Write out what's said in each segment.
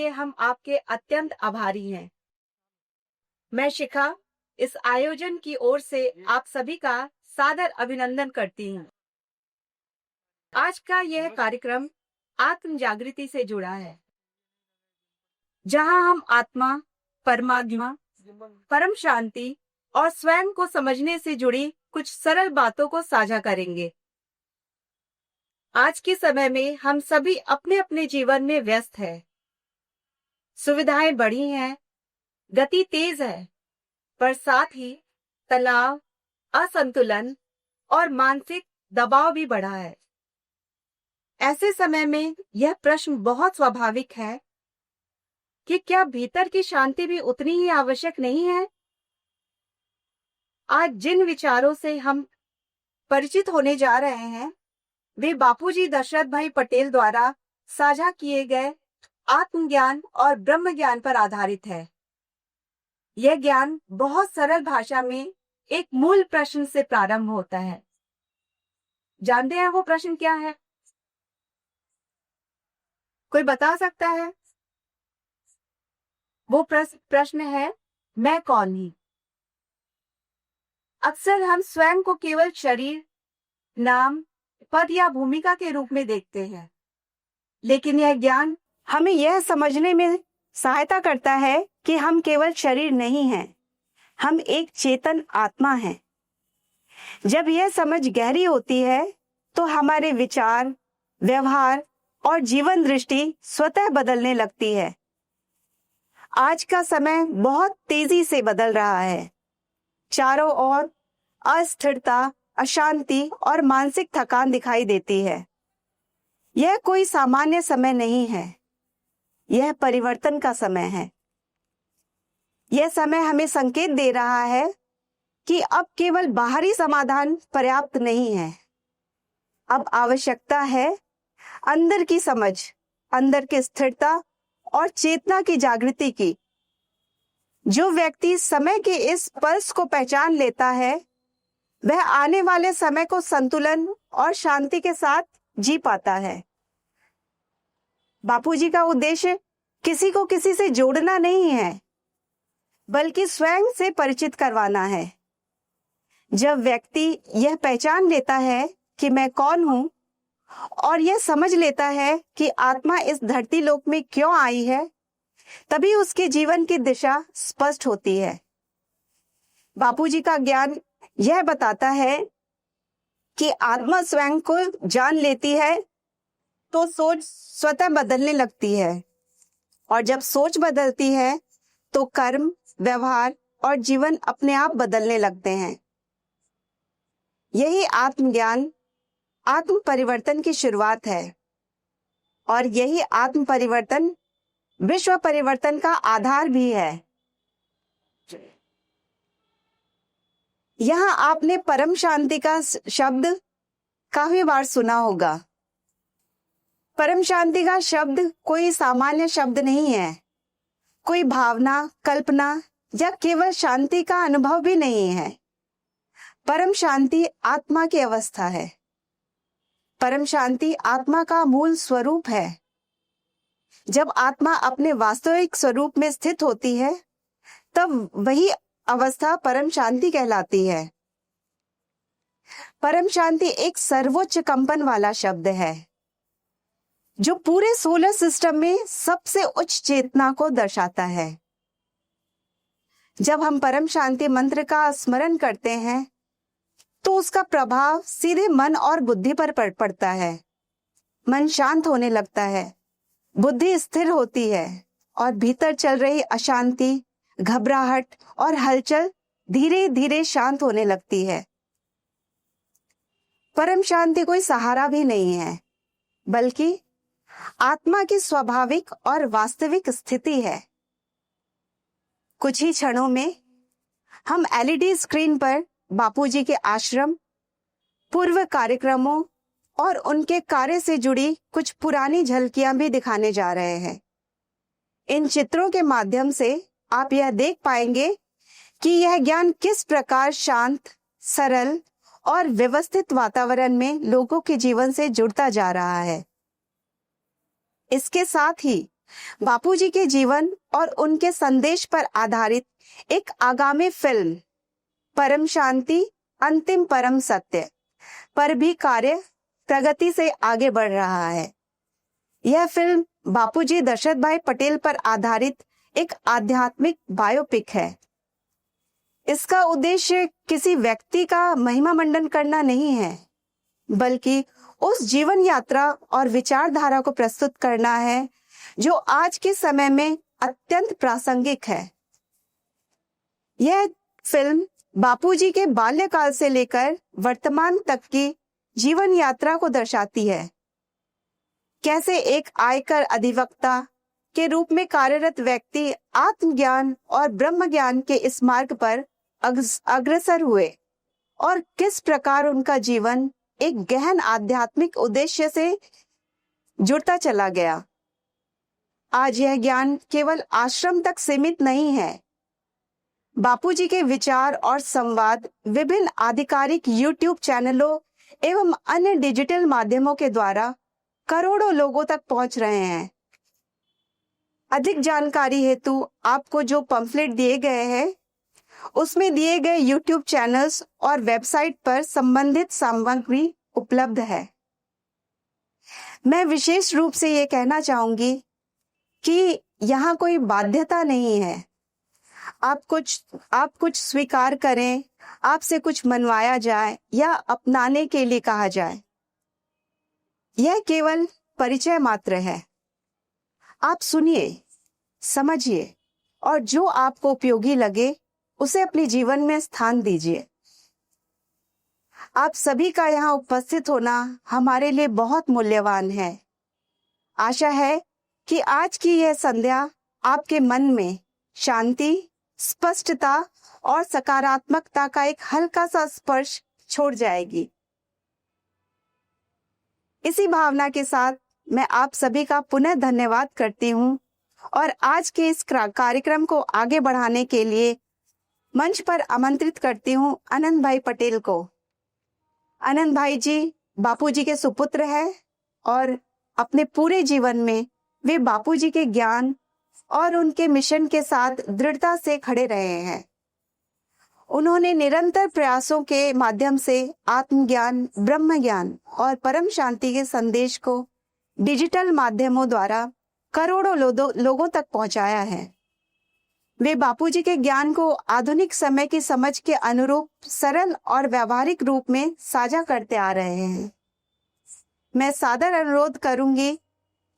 लिए हम आपके अत्यंत आभारी हैं। मैं शिखा इस आयोजन की ओर से आप सभी का सादर अभिनंदन करती हूँ। आज का यह कार्यक्रम आत्म जागृति से जुड़ा है, जहां हम आत्मा, परमात्मा, परम शांति और स्वयं को समझने से जुड़ी कुछ सरल बातों को साझा करेंगे। आज के समय में हम सभी अपने अपने जीवन में व्यस्त हैं। सुविधाएं बढ़ी हैं, गति तेज है, पर साथ ही तनाव, असंतुलन और मानसिक दबाव भी बढ़ा है। ऐसे समय में यह प्रश्न बहुत स्वाभाविक है कि क्या भीतर की शांति भी उतनी ही आवश्यक नहीं है? आज जिन विचारों से हम परिचित होने जा रहे हैं, वे बापूजी दशरथ भाई पटेल द्वारा साझा किए गए आत्मज्ञान और ब्रह्म ज्ञान पर आधारित है। यह ज्ञान बहुत सरल भाषा में एक मूल प्रश्न से प्रारंभ होता है। जानते हैं वो प्रश्न क्या है? कोई बता सकता है? वो प्रश्न है, मैं कौन हूं? अक्सर हम स्वयं को केवल शरीर, नाम, पद या भूमिका के रूप में देखते हैं, लेकिन यह ज्ञान हमें यह समझने में सहायता करता है कि हम केवल शरीर नहीं हैं, हम एक चेतन आत्मा हैं। जब यह समझ गहरी होती है तो हमारे विचार, व्यवहार और जीवन दृष्टि स्वतः बदलने लगती है। आज का समय बहुत तेजी से बदल रहा है। चारों ओर अस्थिरता, अशांति और मानसिक थकान दिखाई देती है। यह कोई सामान्य समय नहीं है, यह परिवर्तन का समय है। यह समय हमें संकेत दे रहा है कि अब केवल बाहरी समाधान पर्याप्त नहीं है। अब आवश्यकता है अंदर की समझ, अंदर की स्थिरता और चेतना की जागृति की। जो व्यक्ति समय के इस पल्स को पहचान लेता है, वह आने वाले समय को संतुलन और शांति के साथ जी पाता है। बापूजी का उद्देश्य किसी को किसी से जोड़ना नहीं है, बल्कि स्वयं से परिचित करवाना है। जब व्यक्ति यह पहचान लेता है कि मैं कौन हूं और यह समझ लेता है कि आत्मा इस धरती लोक में क्यों आई है, तभी उसके जीवन की दिशा स्पष्ट होती है। बापूजी का ज्ञान यह बताता है कि आत्मा स्वयं को जान लेती है तो सोच स्वतः बदलने लगती है, और जब सोच बदलती है तो कर्म, व्यवहार और जीवन अपने आप बदलने लगते हैं। यही आत्मज्ञान, आत्म परिवर्तन की शुरुआत है, और यही आत्म परिवर्तन विश्व परिवर्तन का आधार भी है। यहां आपने परम शांति का शब्द काफी बार सुना होगा। परम शांति का शब्द कोई सामान्य शब्द नहीं है, कोई भावना, कल्पना या केवल शांति का अनुभव भी नहीं है। परम शांति आत्मा की अवस्था है। परम शांति आत्मा का मूल स्वरूप है। जब आत्मा अपने वास्तविक स्वरूप में स्थित होती है, तब वही अवस्था परम शांति कहलाती है। परम शांति एक सर्वोच्च कंपन वाला शब्द है, जो पूरे सोलर सिस्टम में सबसे उच्च चेतना को दर्शाता है। जब हम परम शांति मंत्र का स्मरण करते हैं, तो उसका प्रभाव सीधे मन और बुद्धि पर पड़ता है। मन शांत होने लगता है, बुद्धि स्थिर होती है, और भीतर चल रही अशांति, घबराहट और हलचल धीरे धीरे शांत होने लगती है। परम शांति कोई सहारा भी नहीं है, बल्कि आत्मा की स्वाभाविक और वास्तविक स्थिति है। कुछ ही क्षणों में हम एलईडी स्क्रीन पर बापूजी के आश्रम, पूर्व कार्यक्रमों और उनके कार्य से जुड़ी कुछ पुरानी झलकियां भी दिखाने जा रहे हैं। इन चित्रों के माध्यम से आप यह देख पाएंगे कि यह ज्ञान किस प्रकार शांत, सरल और व्यवस्थित वातावरण में लोगों के जीवन से जुड़ता जा रहा है। इसके साथ ही बापूजी के जीवन और उनके संदेश पर आधारित एक आगामी फिल्म परम शांति अंतिम परम सत्य पर भी कार्य प्रगति से आगे बढ़ रहा है। यह फिल्म बापूजी दशरथ भाई पटेल पर आधारित एक आध्यात्मिक बायोपिक है। इसका उद्देश्य किसी व्यक्ति का महिमा मंडन करना नहीं है, बल्कि उस जीवन यात्रा और विचारधारा को प्रस्तुत करना है जो आज के समय में अत्यंत प्रासंगिक है। यह फिल्म बापूजी के बाल्यकाल से लेकर वर्तमान तक की जीवन यात्रा को दर्शाती है। कैसे एक आयकर अधिवक्ता के रूप में कार्यरत व्यक्ति आत्मज्ञान और ब्रह्म ज्ञान के इस मार्ग पर अग्रसर हुए और किस प्रकार उनका जीवन एक गहन आध्यात्मिक उद्देश्य से जुड़ता चला गया। आज यह ज्ञान केवल आश्रम तक सीमित नहीं है। बापूजी के विचार और संवाद विभिन्न आधिकारिक YouTube चैनलों एवं अन्य डिजिटल माध्यमों के द्वारा करोड़ों लोगों तक पहुंच रहे हैं। अधिक जानकारी हेतु आपको जो पंफलेट दिए गए हैं उसमें दिए गए YouTube चैनल्स और वेबसाइट पर संबंधित सामग्री उपलब्ध है। मैं विशेष रूप से ये कहना चाहूंगी कि यहाँ कोई बाध्यता नहीं है। आप कुछ स्वीकार करें, आपसे कुछ मनवाया जाए या अपनाने के लिए कहा जाए, यह केवल परिचय मात्र है। आप सुनिए, समझिए और जो आपको उपयोगी लगे उसे अपने जीवन में स्थान दीजिए। आप सभी का यहाँ उपस्थित होना हमारे लिए बहुत मूल्यवान है। आशा है कि आज की यह संध्या आपके मन में शांति, स्पष्टता और सकारात्मकता का एक हल्का सा स्पर्श छोड़ जाएगी। इसी भावना के साथ मैं आप सभी का पुनः धन्यवाद करती हूँ और आज के इस कार्यक्रम को आगे बढ़ाने के लिए मंच पर आमंत्रित करती हूँ आनंद भाई पटेल को। आनंद भाई जी बापूजी के सुपुत्र हैं और अपने पूरे जीवन में वे बापूजी के ज्ञान और उनके मिशन के साथ दृढ़ता से खड़े रहे हैं। उन्होंने निरंतर प्रयासों के माध्यम से आत्मज्ञान, ब्रह्म ज्ञान और परम शांति के संदेश को डिजिटल माध्यमों द्वारा करोड़ों लोगों तक पहुंचाया है। वे बापूजी के ज्ञान को आधुनिक समय की समझ के अनुरूप सरल और व्यावहारिक रूप में साझा करते आ रहे हैं। मैं सादर अनुरोध करूंगी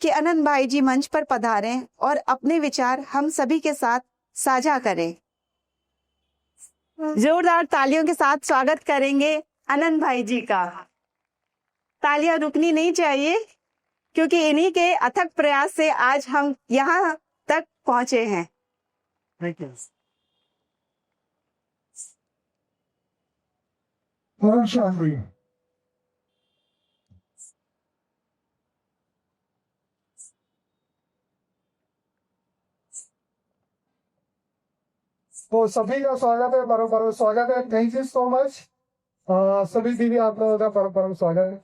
कि आनंद भाई जी मंच पर पधारें और अपने विचार हम सभी के साथ साझा करें। जोरदार तालियों के साथ स्वागत करेंगे आनंद भाई जी का। तालियां रुकनी नहीं चाहिए क्योंकि इन्हीं के अथक प्रयास से आज हम यहाँ तक पहुंचे हैं। Thank you. तो सभी का स्वागत है, परम परम स्वागत है। Thank you so much. सभी दीदी आप लोगों का परम परम स्वागत है।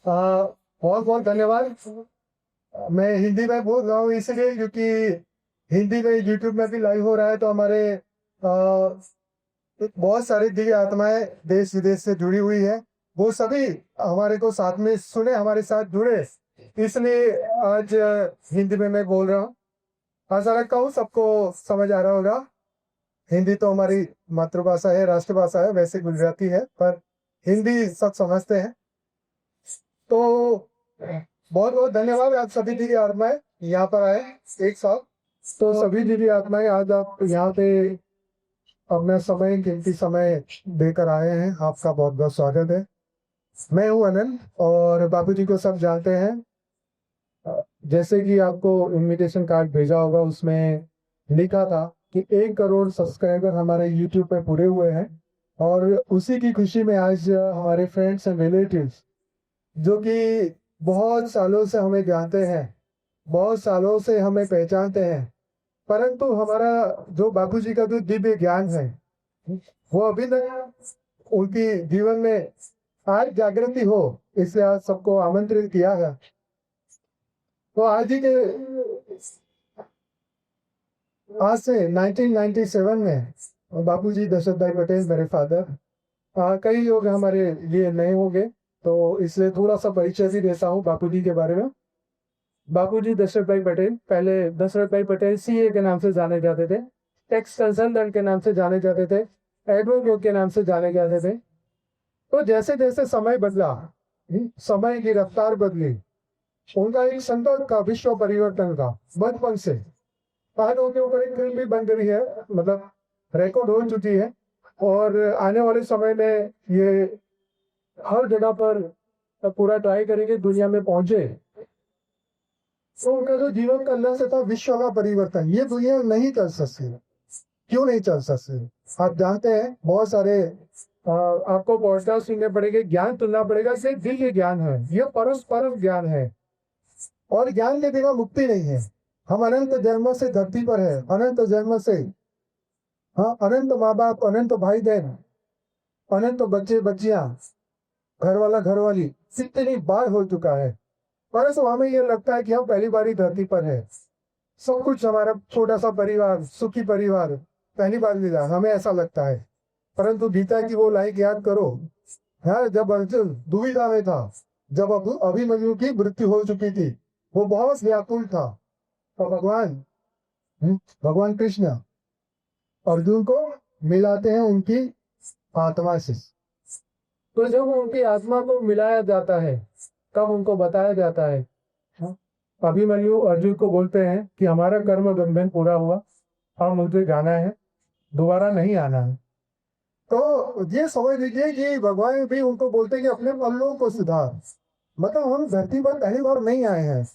बहुत बहुत धन्यवाद। मैं हिंदी में बोल रहा हूँ इसलिए क्योंकि हिंदी में यूट्यूब में भी लाइव हो रहा है, तो हमारे बहुत सारी दिव्य आत्माएं देश विदेश से जुड़ी हुई है। वो सभी हमारे को साथ में सुने, हमारे साथ जुड़े, इसलिए आज हिंदी में मैं बोल रहा हूँ। आशा रखता हूँ सबको समझ आ रहा होगा। हिंदी तो हमारी मातृभाषा है, राष्ट्रभाषा है, वैसे गुजराती है, पर हिंदी सब समझते हैं। तो बहुत बहुत धन्यवाद। आप सभी दिव्य आत्माएं यहाँ पर आए एक साथ। तो सभी दिव्य आत्माएं आज आप यहाँ पे अपना समय, कीमती समय देकर आए हैं। आपका बहुत बहुत स्वागत है। मैं हूँ आनंद और बापूजी को सब जानते हैं। जैसे कि आपको इनविटेशन कार्ड भेजा होगा, उसमें लिखा था कि 1 करोड़ सब्सक्राइबर हमारे YouTube पे पूरे हुए हैं और उसी की खुशी में आज हमारे फ्रेंड्स एंड रिलेटिव्स जो कि बहुत सालों से हमें जानते हैं, बहुत सालों से हमें पहचानते हैं, परंतु हमारा जो बापूजी का जो दिव्य ज्ञान है वो अभी तक उनकी जीवन में आज जागृति हो, इसलिए आज सबको आमंत्रित किया है। तो आज से 1997 में बापूजी दशरथ भाई पटेल मेरे फादर, कई लोग हमारे लिए नए होंगे तो इसलिए थोड़ा सा परिचय भी देता हूँ बापूजी के बारे में। बापूजी दशरथ भाई पटेल, पहले दशरथ भाई पटेल सीए के नाम से जाने जाते थे, टैक्स कंसल्टेंट के नाम से जाने जाते थे, एडवोकेट के नाम से जाने जाते थे। तो जैसे जैसे समय बदला, समय की रफ्तार बदली, उनका एक संकल्प का, विश्व परिवर्तन का, बचपन से आज उनके ऊपर एक फिल्म भी बन रही है, मतलब रिकॉर्ड हो चुकी है और आने वाले समय में ये हर जगह पर पूरा ट्राई करेंगे दुनिया में पहुंचे। तो उनका जो जीवन का लक्ष्य था विश्व का परिवर्तन, ये दुनिया नहीं कर सकती। क्यों नहीं चल सकते? आप जानते हैं बहुत सारे आपको पॉडकास्ट सुनने पड़ेंगे, ज्ञान सुनना पड़ेगा। सिर्फ दिव्य ज्ञान है, ये परस्पर ज्ञान है और ज्ञान के बिना मुक्ति नहीं है। हम अनंत जन्म से धरती पर है, अनंत जन्म से, हाँ, अनंत माँ बाप, अनंत भाई बहन, अनंत बच्चे बच्चियां, घर वाला घर वाली कितनी बार हो चुका है। परंतु हमें ये लगता है कि हम पहली बार ही धरती पर है, सब कुछ हमारा छोटा सा परिवार, सुखी परिवार पहली बार मिला, हमें ऐसा लगता है। परंतु गीता की वो लाइन याद करो, हाँ, जब अर्जुन दुविधा में था, जब अभिमन्यु की मृत्यु हो चुकी थी, वो बहुत व्याकुल था, तो भगवान कृष्ण अर्जुन को मिलाते हैं उनकी आत्मा से। तो जब उनकी आत्मा को मिलाया जाता है तब उनको बताया जाता है, अभिमन्यु अर्जुन को बोलते हैं कि हमारा कर्म बंधन पूरा हुआ, अब मुझे जाना है, दोबारा नहीं आना है। तो ये समझ लीजिए कि भगवान भी उनको बोलते हैं कि अपने पल्लों को सुधार। मतलब हम धरती पर पहली बार नहीं आए हैं,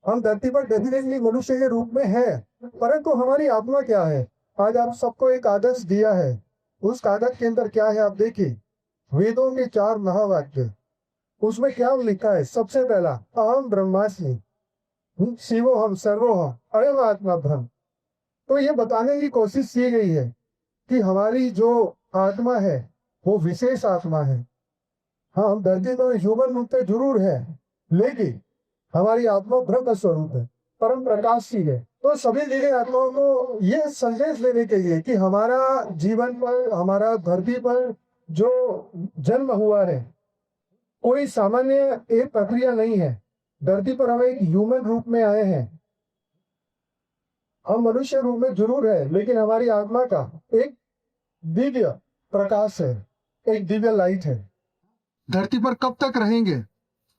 हम धरती पर डेफिनेटली मनुष्य के रूप में है, परंतु हमारी आत्मा क्या है? आज आप सबको एक आदर्श दिया है, उस आदर्श के अंदर क्या है आप देखिए, वेदों के 4 महावाक्य, उसमें क्या लिखा है? सबसे पहला, अहम ब्रह्मास्मि, शिवो हम सर्वो हम अयम आत्मा ब्रह्म। तो ये बताने की कोशिश की गई है कि हमारी जो आत्मा है वो विशेष आत्मा है। हाँ, हम धरती पर ह्यूमन रूप से जरूर है, लेकिन हमारी आत्मा ब्रह्म स्वरूप है, परम प्रकाश ही है। तो सभी दिव्य आत्माओं को ये संदेश देने के लिए कि हमारा जीवन पर, हमारा धरती पर जो जन्म हुआ है कोई सामान्य एक प्रक्रिया नहीं है। धरती पर हम एक ह्यूमन रूप में आए हैं, हम मनुष्य रूप में जरूर है, लेकिन हमारी आत्मा का एक दिव्य प्रकाश है, एक दिव्य लाइट है। धरती पर कब तक रहेंगे?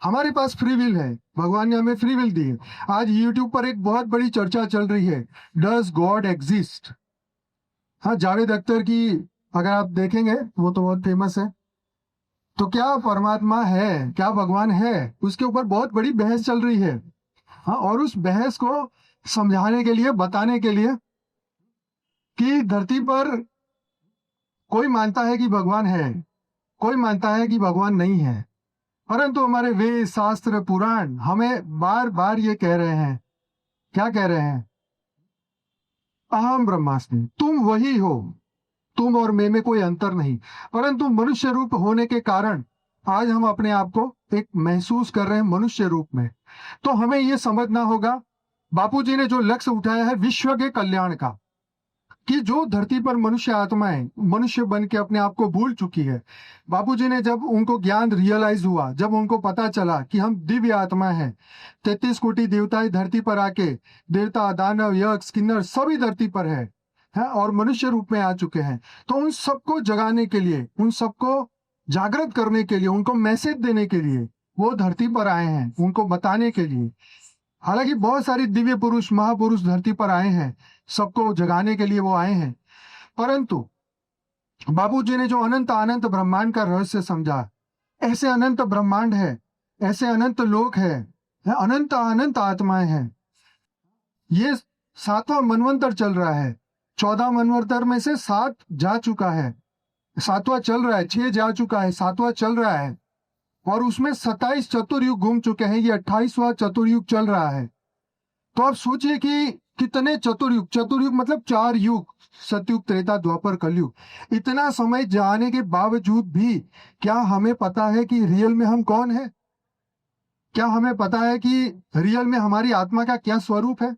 हमारे पास फ्री विल है, भगवान ने हमें फ्री विल दी है। आज यूट्यूब पर एक बहुत बड़ी चर्चा चल रही है, डज गॉड एग्जिस्ट? हाँ, जावेद अख्तर की अगर आप देखेंगे वो तो बहुत फेमस है। तो क्या परमात्मा है, क्या भगवान है, उसके ऊपर बहुत बड़ी बहस चल रही है। हाँ, और उस बहस को समझाने के लिए, बताने के लिए कि धरती पर कोई मानता है कि भगवान है, कोई मानता है कि भगवान नहीं है, परंतु हमारे वेद, शास्त्र, पुराण हमें बार बार ये कह रहे हैं, क्या कह रहे हैं? अहम ब्रह्मास्मि, तुम वही हो, तुम और मैं में कोई अंतर नहीं। परंतु मनुष्य रूप होने के कारण आज हम अपने आप को एक महसूस कर रहे हैं मनुष्य रूप में। तो हमें यह समझना होगा, बापूजी ने जो लक्ष्य उठाया है विश्व के कल्याण का, कि जो धरती पर मनुष्य आत्माएं मनुष्य बन के अपने आप को भूल चुकी है, बापूजी ने जब उनको ज्ञान रियलाइज हुआ, जब उनको पता चला कि हम दिव्य आत्मा हैं, 33 कोटि देवताएं धरती पर आके, देवता, दानव, यक्ष, किन्नर सभी धरती पर है और मनुष्य रूप में आ चुके हैं। तो उन सबको जगाने के लिए, उन सबको जागृत करने के लिए, उनको मैसेज देने के लिए वो धरती पर आए हैं, उनको बताने के लिए। हालांकि बहुत सारे दिव्य पुरुष, महापुरुष धरती पर आए हैं, सबको जगाने के लिए वो आए हैं, परंतु बापूजी ने जो अनंत अनंत ब्रह्मांड का रहस्य समझा, ऐसे अनंत ब्रह्मांड है, ऐसे अनंत लोक है, अनंत अनंत आत्माएं हैं। ये 7वां मनवंतर चल रहा है, 14 मनवंतर में से 7 जा चुका है, 7वां चल रहा है, 6 जा चुका है, 7वां चल रहा है, और उसमें 27 चतुर्युग घूम चुके हैं, ये 28वां चतुर्युग चल रहा है। तो आप सोचिए कि कितने चतुर्युग, चतुर्युग मतलब 4 युग, सतयुग, त्रेता, द्वापर, कलयुग, इतना समय जाने के बावजूद भी क्या हमें पता है कि रियल में हम कौन है? क्या हमें पता है कि रियल में हमारी आत्मा का क्या स्वरूप है?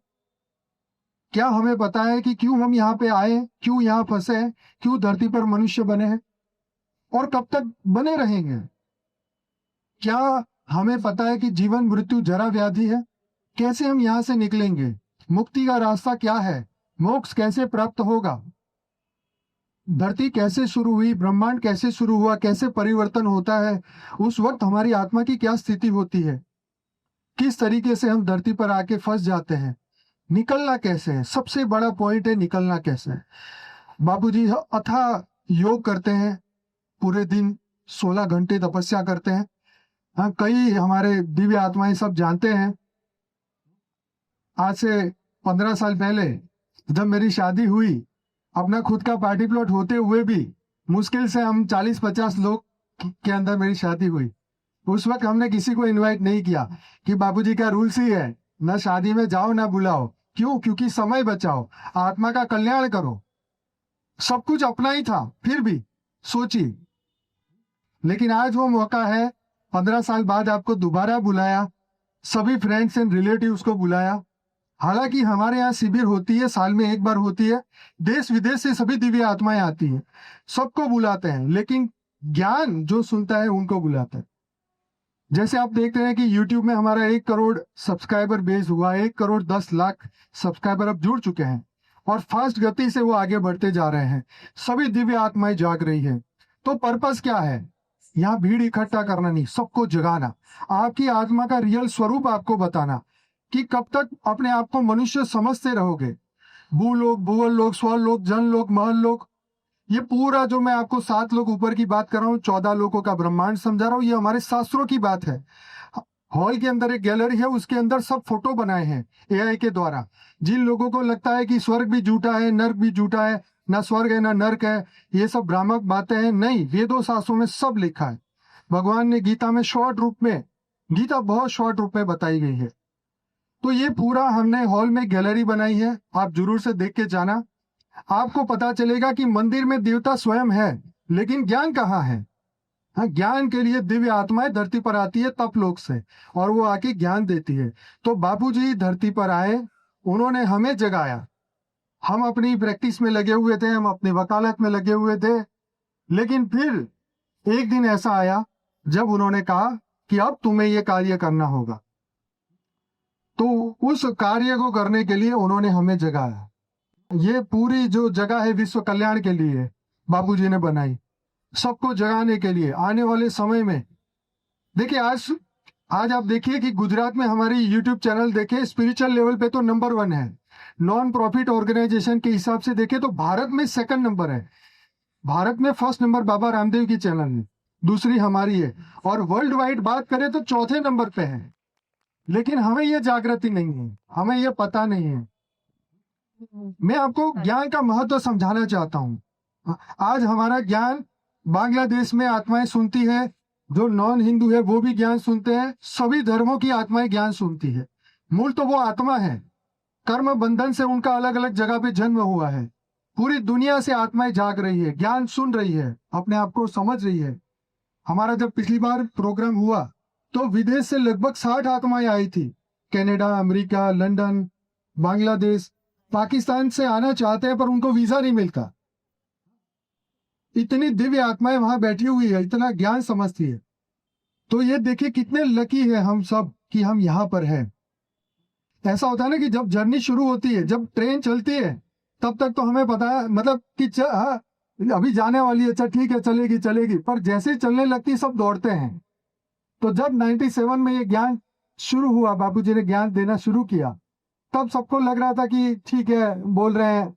क्या हमें पता है कि क्यों हम यहाँ पे आए, क्यों यहाँ फंसे हैं, क्यों धरती पर मनुष्य बने हैं और कब तक बने रहेंगे? क्या हमें पता है कि जीवन मृत्यु जरा व्याधि है? कैसे हम यहाँ से निकलेंगे? मुक्ति का रास्ता क्या है? मोक्ष कैसे प्राप्त होगा? धरती कैसे शुरू हुई, ब्रह्मांड कैसे शुरू हुआ, कैसे परिवर्तन होता है, उस वक्त हमारी आत्मा की क्या स्थिति होती है, किस तरीके से हम धरती पर आके फंस जाते हैं, निकलना कैसे है? सबसे बड़ा पॉइंट है निकलना कैसे है। बाबूजी अथाह योग करते हैं, पूरे दिन 16 घंटे तपस्या करते हैं। हाँ, कई हमारे दिव्य आत्माएं सब जानते हैं। आज से 15 साल पहले जब मेरी शादी हुई, अपना खुद का पार्टी प्लॉट होते हुए भी मुश्किल से हम 40-50 लोग के अंदर मेरी शादी हुई। उस वक्त हमने किसी को इनवाइट नहीं किया कि बाबूजी का रूल्स ही है, ना शादी में जाओ ना बुलाओ। क्यों? क्योंकि समय बचाओ, आत्मा का कल्याण करो। सब कुछ अपना ही था, फिर भी सोचिए। लेकिन आज वो मौका है, 15 साल बाद आपको दोबारा बुलाया, सभी फ्रेंड्स एंड रिलेटिव्स को बुलाया। हालांकि हमारे यहाँ शिविर होती है, साल में एक बार होती है, देश विदेश से सभी दिव्य आत्माएं आती हैं, सबको बुलाते हैं, लेकिन ज्ञान जो सुनता है उनको बुलाते हैं। जैसे आप देखते हैं कि YouTube में हमारा 1 करोड़ सब्सक्राइबर बेस हुआ, 1 करोड़ 10 लाख सब्सक्राइबर अब जुड़ चुके हैं और फास्ट गति से वो आगे बढ़ते जा रहे हैं। सभी दिव्य आत्माएं जाग रही है। तो पर्पस क्या है? यहाँ भीड़ इकट्ठा करना नहीं, सबको जगाना, आपकी आत्मा का रियल स्वरूप आपको बताना कि कब तक अपने आप को मनुष्य समझते रहोगे। भूलोक, भुवरलोक, स्वर्लोक, जनलोक, महललोक, ये पूरा जो मैं आपको 7 लोग ऊपर की बात कर रहा हूँ, 14 लोगों का ब्रह्मांड समझा रहा हूँ, ये हमारे शास्त्रों की बात है। हॉल के अंदर एक गैलरी है, उसके अंदर सब फोटो बनाए हैं AI के द्वारा। जिन लोगों को लगता है कि स्वर्ग भी झूठा है, नर्क भी झूठा है, ना स्वर्ग है ना नर्क है, ये सब भ्रामक बातें हैं, नहीं, वेदों शास्त्रों में सब लिखा है। भगवान ने गीता में शॉर्ट रूप में, गीता बहुत शॉर्ट रूप में बताई गई है। तो ये पूरा हमने हॉल में गैलरी बनाई है, आप जरूर से देख के जाना। आपको पता चलेगा कि मंदिर में देवता स्वयं है, लेकिन ज्ञान कहाँ है? हाँ, ज्ञान के लिए दिव्य आत्माएं धरती पर आती है तप लोक से, और वो आके ज्ञान देती है। तो बापूजी धरती पर आए, उन्होंने हमें जगाया। हम अपनी प्रैक्टिस में लगे हुए थे, हम अपनी वकालत में लगे हुए थे, लेकिन फिर एक दिन ऐसा आया जब उन्होंने कहा कि अब तुम्हें ये कार्य करना होगा। तो उस कार्य को करने के लिए उन्होंने हमें जगाया। ये पूरी जो जगह है विश्व कल्याण के लिए बापूजी ने बनाई, सबको जगाने के लिए। आने वाले समय में देखिए, आज आप देखिए कि गुजरात में हमारी YouTube चैनल देखे, स्पिरिचुअल लेवल पे तो नंबर 1 है। नॉन प्रॉफिट ऑर्गेनाइजेशन के हिसाब से देखे तो भारत में 2nd नंबर है। भारत में 1st नंबर बाबा रामदेव की चैनल में, दूसरी हमारी है, और वर्ल्ड वाइड बात करें तो 4थे नंबर पे है। लेकिन हमें ये जागृति नहीं है, हमें ये पता नहीं है। मैं आपको ज्ञान का महत्व समझाना चाहता हूँ। आज हमारा ज्ञान बांग्लादेश में आत्माएं सुनती है, जो नॉन हिंदू है वो भी ज्ञान सुनते हैं, सभी धर्मों की आत्माएं ज्ञान सुनती है। मूल तो वो आत्मा है, कर्म बंधन से उनका अलग अलग जगह पे जन्म हुआ है। पूरी दुनिया से आत्माएं जाग रही है, ज्ञान सुन रही है, अपने आप को समझ रही है। हमारा जब पिछली बार प्रोग्राम हुआ तो विदेश से लगभग 60 आत्माएं आई थी। Canada, America, London, Bangladesh, Pakistan से आना चाहते हैं पर उनको वीजा नहीं मिलता। इतनी दिव्य आत्माएं वहां बैठी हुई है, इतना ज्ञान समझती है। तो ये देखिए कितने लकी है हम सब कि हम यहाँ पर हैं। ऐसा होता है ना कि जब जर्नी शुरू होती है, जब ट्रेन चलती है, तब तक तो हमें पता है, मतलब कि हाँ अभी जाने वाली है, अच्छा ठीक है चलेगी चलेगी, पर जैसे ही चलने लगती सब दौड़ते हैं। तो जब 97 में ये ज्ञान शुरू हुआ, बापूजी ने ज्ञान देना शुरू किया, तब सबको लग रहा था कि ठीक है बोल रहे हैं,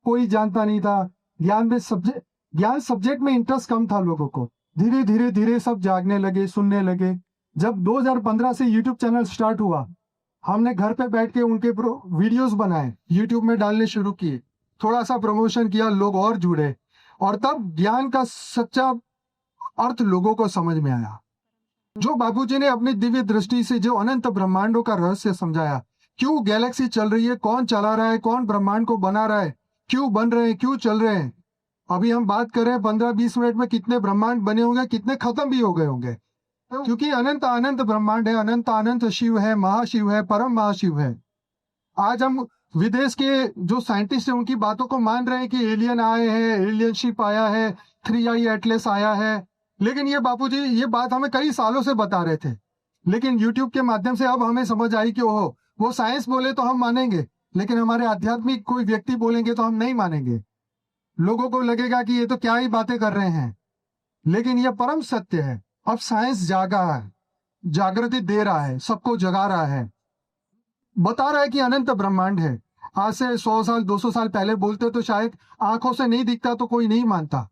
कोई जानता नहीं था। ज्ञान सब्जेक्ट में इंटरेस्ट कम था लोगों को। धीरे धीरे धीरे सब जागने लगे, सुनने लगे। जब 2015 से YouTube चैनल स्टार्ट हुआ, हमने घर पे बैठ के उनके वीडियोस बनाए, YouTube में डालने शुरू किए, थोड़ा सा प्रमोशन किया, लोग और जुड़े, और तब ज्ञान का सच्चा अर्थ लोगों को समझ में आया। जो बापूजी ने अपनी दिव्य दृष्टि से जो अनंत ब्रह्मांडों का रहस्य समझाया, क्यों गैलेक्सी चल रही है, कौन चला रहा है, कौन ब्रह्मांड को बना रहा है, क्यों बन रहे हैं, क्यों चल रहे हैं। अभी हम बात कर रहे हैं 15-20 मिनट में कितने ब्रह्मांड बने होंगे, कितने खत्म भी हो गए होंगे। क्योंकि अनंत अनंत ब्रह्मांड है, अनंत अनंत शिव है, महाशिव है, परम महाशिव है। आज हम विदेश के जो साइंटिस्ट हैं उनकी बातों को मान रहे हैं कि एलियन आए हैं, एलियन शिप आया है, 3i एटलस आया है, लेकिन ये बापूजी ये बात हमें कई सालों से बता रहे थे, लेकिन यूट्यूब के माध्यम से अब हमें समझ आई कि ओहो, वो साइंस बोले तो हम मानेंगे, लेकिन हमारे आध्यात्मिक कोई व्यक्ति बोलेंगे तो हम नहीं मानेंगे। लोगों को लगेगा कि ये तो क्या ही बातें कर रहे हैं, लेकिन ये परम सत्य है। अब साइंस जागा है, जागृति दे रहा है, सबको जगा रहा है, बता रहा है कि अनंत ब्रह्मांड है। आज से 100 साल 200 साल पहले बोलते तो शायद आंखों से नहीं दिखता तो कोई नहीं मानता,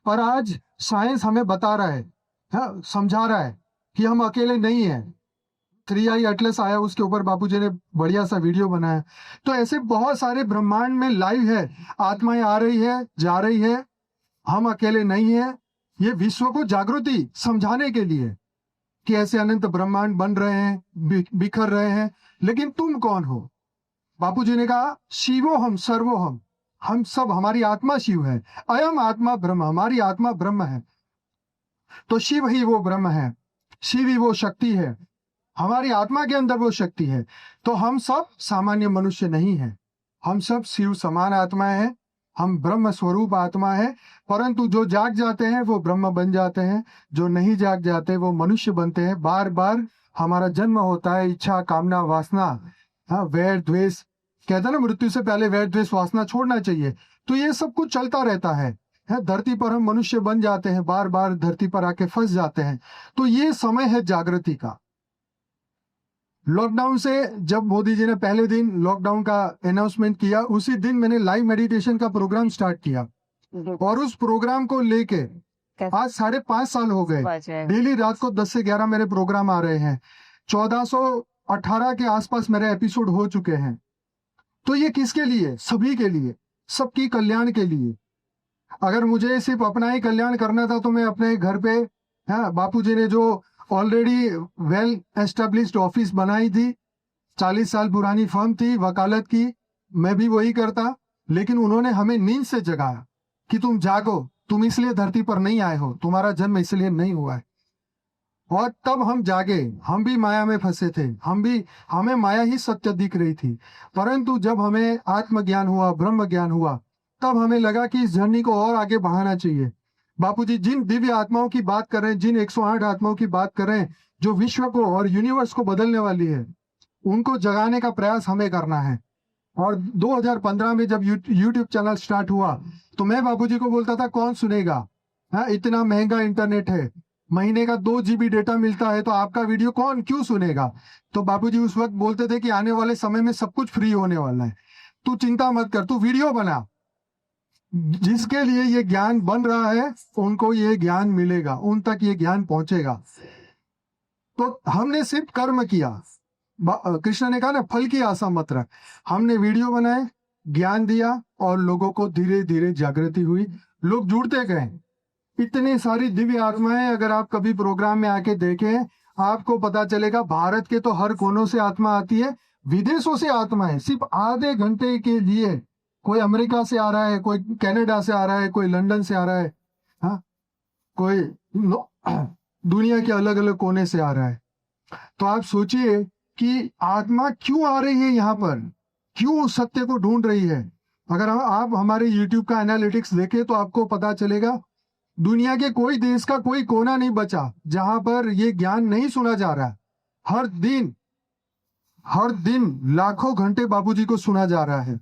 पर आज साइंस हमें बता रहा है, समझा रहा है कि हम अकेले नहीं हैं। 3i एटलस आया, उसके ऊपर बापूजी ने बढ़िया सा वीडियो बनाया। तो ऐसे बहुत सारे ब्रह्मांड में लाइव है, आत्माएं आ रही है, जा रही है, हम अकेले नहीं है। ये विश्व को जागृति समझाने के लिए कि ऐसे अनंत ब्रह्मांड बन रहे हैं, बिखर रहे हैं, लेकिन तुम कौन हो? बापूजी ने कहा शिवो हम सर्वो हम सब, हमारी आत्मा शिव है, अयम आत्मा ब्रह्म, हमारी आत्मा ब्रह्म है। तो शिव ही वो ब्रह्म है, शिव ही वो शक्ति है, हमारी आत्मा के अंदर वो शक्ति है। तो हम सब सामान्य मनुष्य नहीं है, हम सब शिव समान आत्माएं हैं, हम ब्रह्म स्वरूप आत्मा है। परंतु जो जाग जाते हैं वो ब्रह्म बन जाते हैं, जो नहीं जाग जाते वो मनुष्य बनते हैं। बार बार हमारा जन्म होता है, इच्छा कामना वासना, वैर द्वेष, कहते हैं ना मृत्यु से पहले वैर द्वेष वासना छोड़ना चाहिए। तो ये सब कुछ चलता रहता है, धरती पर हम मनुष्य बन जाते हैं, बार बार धरती पर आके फंस जाते हैं। तो ये समय है जागृति का। लॉकडाउन से जब मोदी जी ने पहले दिन लॉकडाउन का अनाउंसमेंट किया, उसी दिन मैंने लाइव मेडिटेशन का प्रोग्राम स्टार्ट किया, और उस प्रोग्राम को लेके आज 5.5 साल हो गए। डेली रात को 10 से 11 मेरे प्रोग्राम आ रहे हैं, 1418 के आसपास मेरे एपिसोड हो चुके हैं। तो ये किसके लिए? सभी के लिए, सबकी कल्याण के लिए। अगर मुझे सिर्फ अपना ही कल्याण करना था तो मैं अपने घर पे, बापूजी ने जो ऑलरेडी वेल एस्टेब्लिश्ड ऑफिस बनाई थी, 40 साल पुरानी फर्म थी वकालत की, मैं भी वही करता। लेकिन उन्होंने हमें नींद से जगाया कि तुम जागो, तुम इसलिए धरती पर नहीं आए हो, तुम्हारा जन्म इसलिए नहीं हुआ है। और तब हम जागे, हम भी माया में फंसे थे, हमें माया ही सत्य दिख रही थी। परंतु जब हमें आत्मज्ञान हुआ, ब्रह्म ज्ञान हुआ, तब हमें लगा कि इस जर्नी को और आगे बढ़ाना चाहिए। बापूजी जिन दिव्य आत्माओं की बात कर रहे हैं, जिन 108 आत्माओं की बात कर रहे हैं, जो विश्व को और यूनिवर्स को बदलने वाली है, उनको जगाने का प्रयास हमें करना है। और 2015 में जब यूट्यूब चैनल स्टार्ट हुआ तो मैं बापूजी को बोलता था कौन सुनेगा, इतना महंगा इंटरनेट है, महीने का 2 GB डेटा मिलता है, तो आपका वीडियो कौन क्यों सुनेगा? तो बापूजी उस वक्त बोलते थे कि आने वाले समय में सब कुछ फ्री होने वाला है, तू चिंता मत कर, तू वीडियो बना, जिसके लिए ये ज्ञान बन रहा है उनको ये ज्ञान मिलेगा, उन तक ये ज्ञान पहुंचेगा। तो हमने सिर्फ कर्म किया, कृष्ण ने कहा ना फल की आशा मत रख। हमने वीडियो बनाए, ज्ञान दिया, और लोगों को धीरे धीरे जागृति हुई, लोग जुड़ते गए। इतनी सारी दिव्य आत्माएं, अगर आप कभी प्रोग्राम में आके देखें आपको पता चलेगा, भारत के तो हर कोनों से आत्मा आती है, विदेशों से आत्माएं सिर्फ आधे घंटे के लिए, कोई अमेरिका से आ रहा है, कोई कनाडा से आ रहा है, कोई लंदन से आ रहा है, कोई दुनिया के अलग अलग कोने से आ रहा है। तो आप सोचिए कि आत्मा क्यों आ रही है यहाँ पर, क्यों सत्य को ढूंढ रही है। अगर आप हमारे YouTube का एनालिटिक्स देखें तो आपको पता चलेगा दुनिया के कोई देश का कोई कोना नहीं बचा जहां पर ये ज्ञान नहीं सुना जा रहा है। हर दिन लाखों घंटे बापूजी को सुना जा रहा है,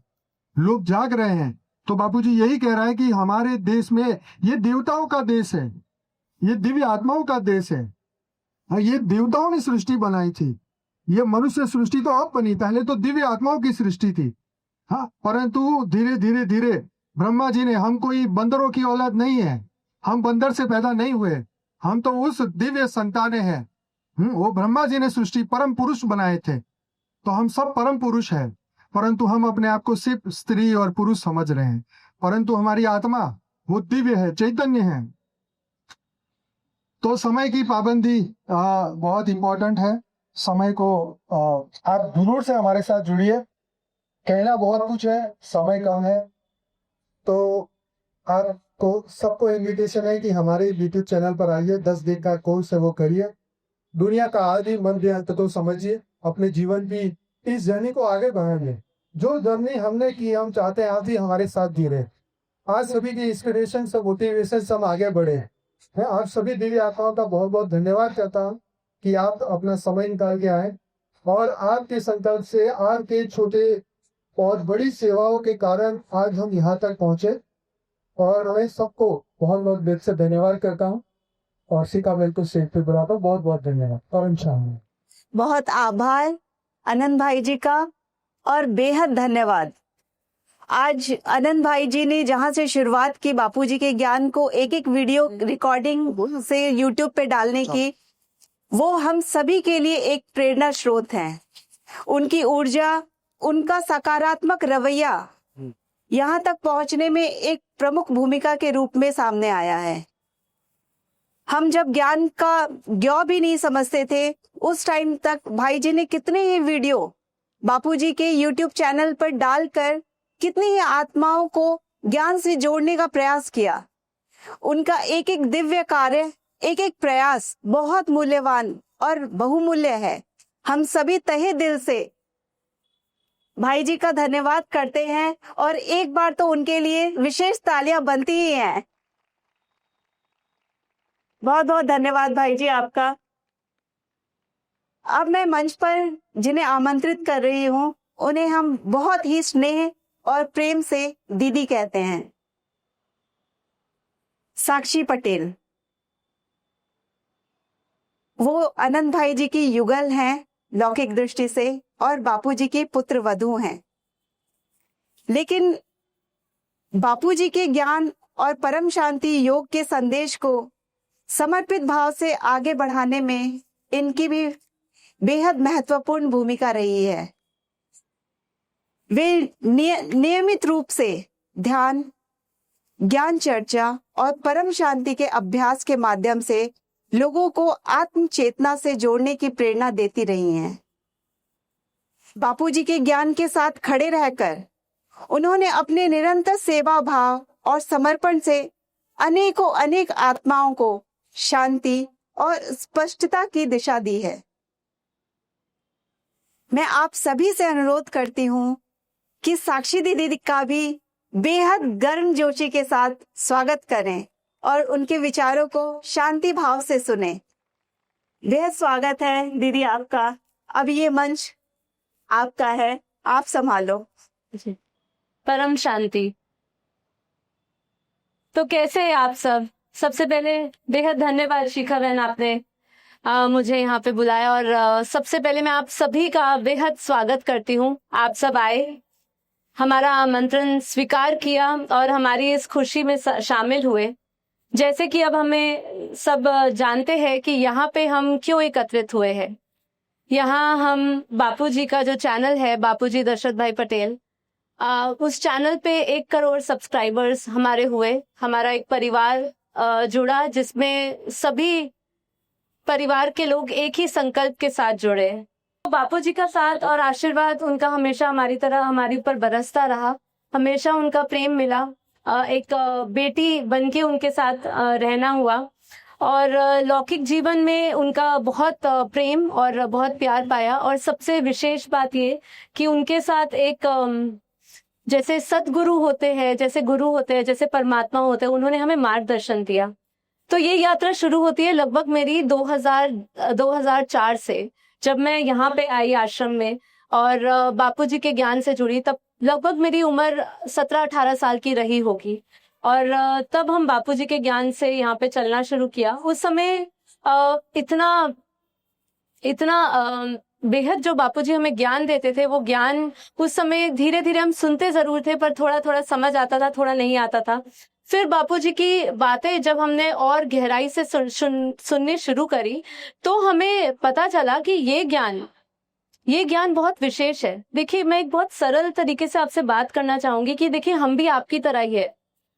लोग जाग रहे हैं। तो बापूजी यही कह रहा है कि हमारे देश में ये देवताओं का देश है, ये दिव्य आत्माओं का देश है। ये देवताओं ने सृष्टि बनाई थी, ये मनुष्य सृष्टि तो अब बनी, पहले तो दिव्य आत्माओं की सृष्टि थी। परंतु धीरे धीरे धीरे ब्रह्मा जी ने, हम कोई बंदरों की औलाद नहीं है, हम बंदर से पैदा नहीं हुए, हम तो उस दिव्य संताने हैं। वो ब्रह्मा जी ने सृष्टि परम पुरुष बनाए थे, तो हम सब परम पुरुष हैं। परंतु हम अपने आप को सिर्फ स्त्री और पुरुष समझ रहे हैं, परंतु हमारी आत्मा वो दिव्य है, चैतन्य है। तो समय की पाबंदी बहुत इंपॉर्टेंट है। समय को आप जरूर से हमारे साथ जुड़िए। कहना बहुत कुछ है, समय कम है, तो आपको सबको इन्विटेशन है कि हमारे यूट्यूब चैनल पर आइए, 10 दिन का कोर्स है वो करिए। दुनिया का आदि मध्य अंत तो समझिए, अपने जीवन की इस जर्नी को आगे बढ़ाने। जो जर्नी हमने की, हम चाहते हैं आप भी हमारे साथ जी रहे। आज सभी की इंस्पिरेशन से, मोटिवेशन से हम आगे बढ़े हैं। आप सभी दिव्य आत्माओं का बहुत बहुत धन्यवाद करता हूँ कि आप अपना समय निकाल के आए, और आपके संकल्प से, आपके छोटे और बड़ी सेवाओं के कारण आज हम यहाँ तक पहुँचे, और मैं सबको बहुत बहुत दिल से धन्यवाद करता हूँ। और सिका बिल्कुल स्टेज पे बुलाता हूँ। बहुत बहुत धन्यवाद। परम शांति। बहुत आभार आनंद भाई जी का, और बेहद धन्यवाद। आज आनंद भाई जी ने जहां से शुरुआत की बापूजी के ज्ञान को एक एक वीडियो रिकॉर्डिंग से यूट्यूब पे डालने की, वो हम सभी के लिए एक प्रेरणा स्रोत हैं। उनकी ऊर्जा, उनका सकारात्मक रवैया यहाँ तक पहुंचने में एक प्रमुख भूमिका के रूप में सामने आया है। हम जब ज्ञान का ज्ञ भी नहीं समझते थे, उस टाइम तक भाई जी ने कितने ही वीडियो बापूजी के यूट्यूब चैनल पर डालकर कितनी ही आत्माओं को ज्ञान से जोड़ने का प्रयास किया। उनका एक एक दिव्य कार्य, एक एक प्रयास बहुत मूल्यवान और बहुमूल्य है। हम सभी तहे दिल से भाई जी का धन्यवाद करते हैं, और एक बार तो उनके लिए विशेष तालियां बनती ही हैं। बहुत बहुत धन्यवाद भाई जी आपका। अब मैं मंच पर जिन्हें आमंत्रित कर रही हूँ, उन्हें हम बहुत ही स्नेह और प्रेम से दीदी कहते हैं। साक्षी पटेल, वो आनंद भाई जी की युगल हैं लौकिक दृष्टि से, और बापूजी की पुत्र वधू हैं। लेकिन बापूजी के ज्ञान और परम शांति योग के संदेश को समर्पित भाव से आगे बढ़ाने में इनकी भी बेहद महत्वपूर्ण भूमिका रही है। वे नियमित रूप से ध्यान, ज्ञान चर्चा और परम शांति के अभ्यास के माध्यम से लोगों को आत्म चेतना से जोड़ने की प्रेरणा देती रही हैं। बापूजी के ज्ञान के साथ खड़े रहकर उन्होंने अपने निरंतर सेवा भाव और समर्पण से अनेकों अनेक आत्माओं को शांति और स्पष्टता की दिशा दी है। मैं आप सभी से अनुरोध करती हूँ कि साक्षी दीदी का भी बेहद गर्मजोशी के साथ स्वागत करें और उनके विचारों को शांति भाव से सुने। बेहद स्वागत है दीदी आपका। अब ये मंच आपका है, आप संभालो। परम शांति। तो कैसे हैं आप सब? सबसे पहले बेहद धन्यवाद शिखा बहन, आपने मुझे यहाँ पे बुलाया, और सबसे पहले मैं आप सभी का बेहद स्वागत करती हूँ। आप सब आए, हमारा आमंत्रण स्वीकार किया और हमारी इस खुशी में शामिल हुए। जैसे कि अब हमें सब जानते हैं कि यहाँ पे हम क्यों एकत्रित हुए हैं। यहाँ हम बापूजी का जो चैनल है, बापूजी दशरथ भाई पटेल, उस चैनल पे 1 करोड़ सब्सक्राइबर्स हमारे हुए। हमारा एक परिवार जुड़ा, जिसमें सभी परिवार के लोग एक ही संकल्प के साथ जुड़े। तो बापूजी का साथ और आशीर्वाद उनका हमेशा हमारी तरह हमारे ऊपर बरसता रहा। हमेशा उनका प्रेम मिला, एक बेटी बनके उनके साथ रहना हुआ, और लौकिक जीवन में उनका बहुत प्रेम और बहुत प्यार पाया। और सबसे विशेष बात ये कि उनके साथ एक जैसे सतगुरु होते हैं, जैसे गुरु होते हैं, जैसे परमात्मा होते हैं, उन्होंने हमें मार्गदर्शन दिया। तो ये यात्रा शुरू होती है लगभग मेरी 2004 से, जब मैं यहाँ पे आई आश्रम में और बापूजी के ज्ञान से जुड़ी। तब लगभग मेरी उम्र 17-18 साल की रही होगी, और तब हम बापूजी के ज्ञान से यहाँ पे चलना शुरू किया। उस समय इतना बेहद जो बापूजी हमें ज्ञान देते थे, वो ज्ञान उस समय धीरे धीरे हम सुनते जरूर थे, पर थोड़ा थोड़ा समझ आता था, थोड़ा नहीं आता था। फिर बापूजी की बातें जब हमने और गहराई से सुननी शुरू करी, तो हमें पता चला कि ये ज्ञान बहुत विशेष है। देखिए, मैं एक बहुत सरल तरीके से आपसे बात करना चाहूंगी कि देखिए, हम भी आपकी तरह ही है।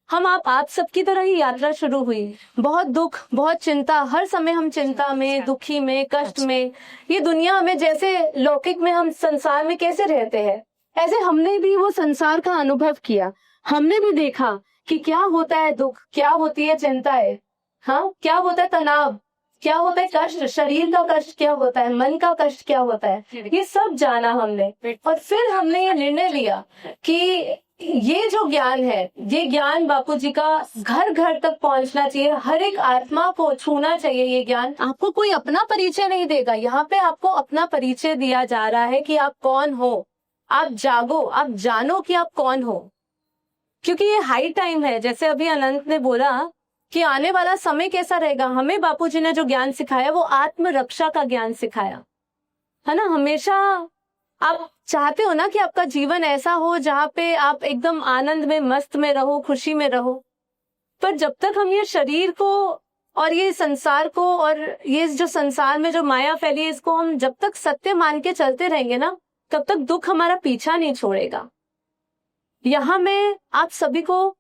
आप सबकी तरह ही यात्रा शुरू हुई। बहुत दुख, बहुत चिंता, हर समय हम चिंता में, दुखी में, कष्ट में। ये दुनिया में जैसे लौकिक में हम संसार में कैसे रहते हैं, ऐसे हमने भी वो संसार का अनुभव किया। हमने भी देखा कि क्या होता है दुख, क्या होती है चिंता है, हाँ, क्या होता है तनाव, क्या होता है कष्ट, शरीर का कष्ट क्या होता है, मन का कष्ट क्या होता है, ये सब जाना हमने। और फिर हमने ये निर्णय लिया कि ये जो ज्ञान है, ये ज्ञान बापूजी का घर घर तक पहुंचना चाहिए, हर एक आत्मा को छूना चाहिए। ये ज्ञान आपको कोई अपना परिचय नहीं देगा, यहाँ पे आपको अपना परिचय दिया जा रहा है कि आप कौन हो। आप जागो, आप जानो कि आप कौन हो, क्योंकि ये हाई टाइम है। जैसे अभी अनंत ने बोला कि आने वाला समय कैसा रहेगा, हमें बापूजी ने जो ज्ञान सिखाया वो आत्मरक्षा का ज्ञान सिखाया है ना। हमेशा आप चाहते हो ना कि आपका जीवन ऐसा हो जहाँ पे आप एकदम आनंद में, मस्त में रहो, खुशी में रहो। पर जब तक हम ये शरीर को और ये संसार को और ये जो संसार में जो माया फैली है, इसको हम जब तक सत्य मान के चलते रहेंगे ना, तब तक दुख हमारा पीछा नहीं छोड़ेगा। यहाँ मैं आप सभी को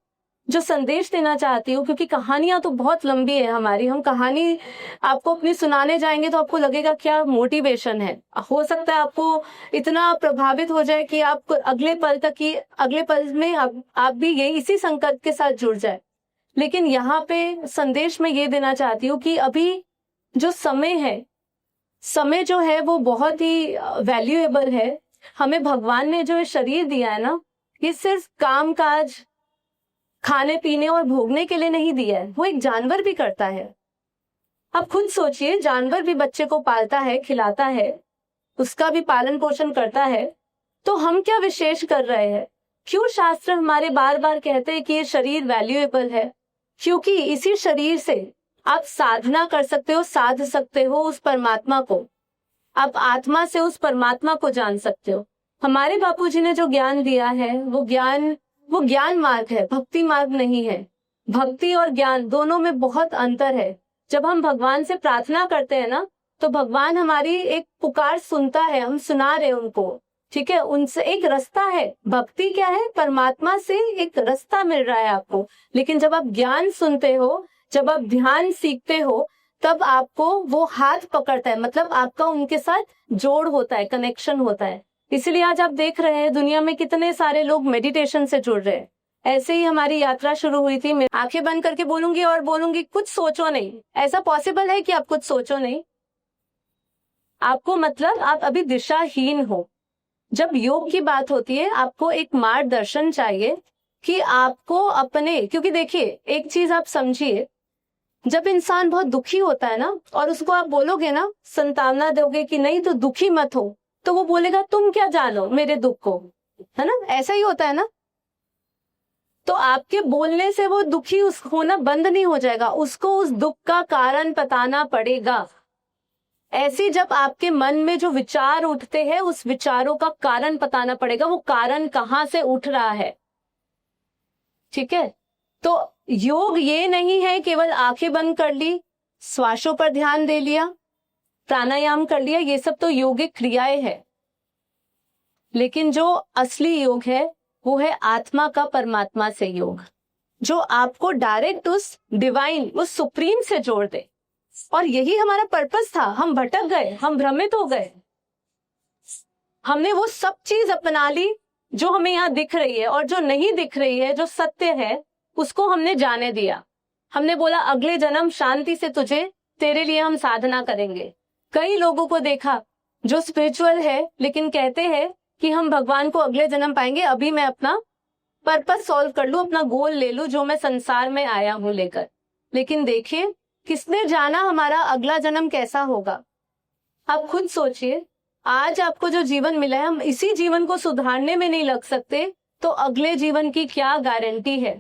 जो संदेश देना चाहती हूँ, क्योंकि कहानियां तो बहुत लंबी है हमारी, हम कहानी आपको अपनी सुनाने जाएंगे तो आपको लगेगा क्या मोटिवेशन है। हो सकता है आपको इतना प्रभावित हो जाए कि आप अगले पल में आप भी ये इसी संकल्प के साथ जुड़ जाए। लेकिन यहाँ पे संदेश में ये देना चाहती हूँ कि अभी जो समय है, समय जो है वो बहुत ही वैल्यूएबल है। हमें भगवान ने जो शरीर दिया है ना, ये सिर्फ काम काज, खाने पीने और भोगने के लिए नहीं दिया है, वो एक जानवर भी करता है। आप खुद सोचिए, जानवर भी बच्चे को पालता है, खिलाता है, उसका भी पालन पोषण करता है। तो हम क्या विशेष कर रहे हैं? क्यों शास्त्र हमारे बार बार कहते हैं कि ये शरीर वैल्यूएबल है? क्योंकि इसी शरीर से आप साधना कर सकते हो, साध सकते हो उस परमात्मा को। आप आत्मा से उस परमात्मा को जान सकते हो। हमारे बापूजी ने जो ज्ञान दिया है वो ज्ञान मार्ग है, भक्ति मार्ग नहीं है। भक्ति और ज्ञान दोनों में बहुत अंतर है। जब हम भगवान से प्रार्थना करते हैं ना, तो भगवान हमारी एक पुकार सुनता है, हम सुना रहे उनको, ठीक है, उनसे एक रास्ता है। भक्ति क्या है? परमात्मा से एक रास्ता मिल रहा है आपको। लेकिन जब आप ज्ञान सुनते हो, जब आप ध्यान सीखते हो, तब आपको वो हाथ पकड़ता है, मतलब आपका उनके साथ जोड़ होता है, कनेक्शन होता है। इसलिए आज आप देख रहे हैं दुनिया में कितने सारे लोग मेडिटेशन से जुड़ रहे हैं। ऐसे ही हमारी यात्रा शुरू हुई थी। मैं आंखें बंद करके बोलूंगी और बोलूंगी कुछ सोचो नहीं। ऐसा पॉसिबल है कि आप कुछ सोचो नहीं? आपको मतलब आप अभी दिशाहीन हो। जब योग की बात होती है, आपको एक मार्गदर्शन चाहिए कि आपको अपने, क्योंकि देखिए एक चीज आप समझिए, जब इंसान बहुत दुखी होता है ना, और उसको आप बोलोगे ना, संतावना दोगे कि नहीं तो दुखी मत हो, तो वो बोलेगा तुम क्या जानो मेरे दुख को, है ना? ऐसा ही होता है ना। तो आपके बोलने से वो दुखी होना बंद नहीं हो जाएगा, उसको उस दुख का कारण बताना पड़ेगा। ऐसे जब आपके मन में जो विचार उठते हैं, उस विचारों का कारण बताना पड़ेगा, वो कारण कहाँ से उठ रहा है, ठीक है? तो योग ये नहीं है केवल आंखें बंद कर ली, श्वासों पर ध्यान दे लिया, प्राणायाम कर लिया, ये सब तो योगिक क्रियाएं हैं। लेकिन जो असली योग है वो है आत्मा का परमात्मा से योग, जो आपको डायरेक्ट उस डिवाइन, उस सुप्रीम से जोड़ दे। और यही हमारा पर्पस था। हम भटक गए, हम भ्रमित हो गए, हमने वो सब चीज अपना ली जो हमें यहाँ दिख रही है, और जो नहीं दिख रही है, जो सत्य है, उसको हमने जाने दिया। हमने बोला अगले जन्म शांति से तेरे लिए हम साधना करेंगे। कई लोगों को देखा जो स्पिरिचुअल है, लेकिन कहते हैं कि हम भगवान को अगले जन्म पाएंगे, अभी मैं अपना पर्पस सॉल्व कर लूं, अपना गोल ले लूं जो मैं संसार में आया हूं लेकर। लेकिन देखिए किसने जाना हमारा अगला जन्म कैसा होगा। आप खुद सोचिए, आज आपको जो जीवन मिला है, हम इसी जीवन को सुधारने में नहीं लग सकते, तो अगले जीवन की क्या गारंटी है?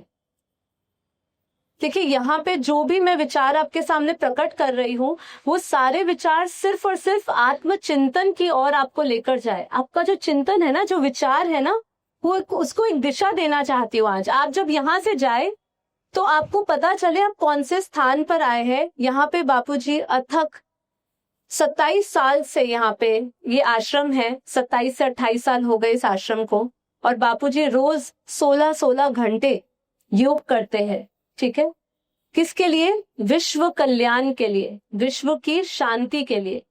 देखिए यहाँ पे जो भी मैं विचार आपके सामने प्रकट कर रही हूँ, वो सारे विचार सिर्फ और सिर्फ आत्मचिंतन की ओर आपको लेकर जाए। आपका जो चिंतन है ना, जो विचार है ना, वो उसको एक दिशा देना चाहती हूँ। आज आप जब यहाँ से जाए तो आपको पता चले आप कौन से स्थान पर आए हैं। यहाँ पे बापूजी अथक 27 साल से यहाँ पे ये आश्रम है, 27 से 28 साल हो गए इस आश्रम को, और बापूजी रोज 16-16 घंटे योग करते हैं, ठीक है? किसके लिए? विश्व कल्याण के लिए, विश्व की शांति के लिए।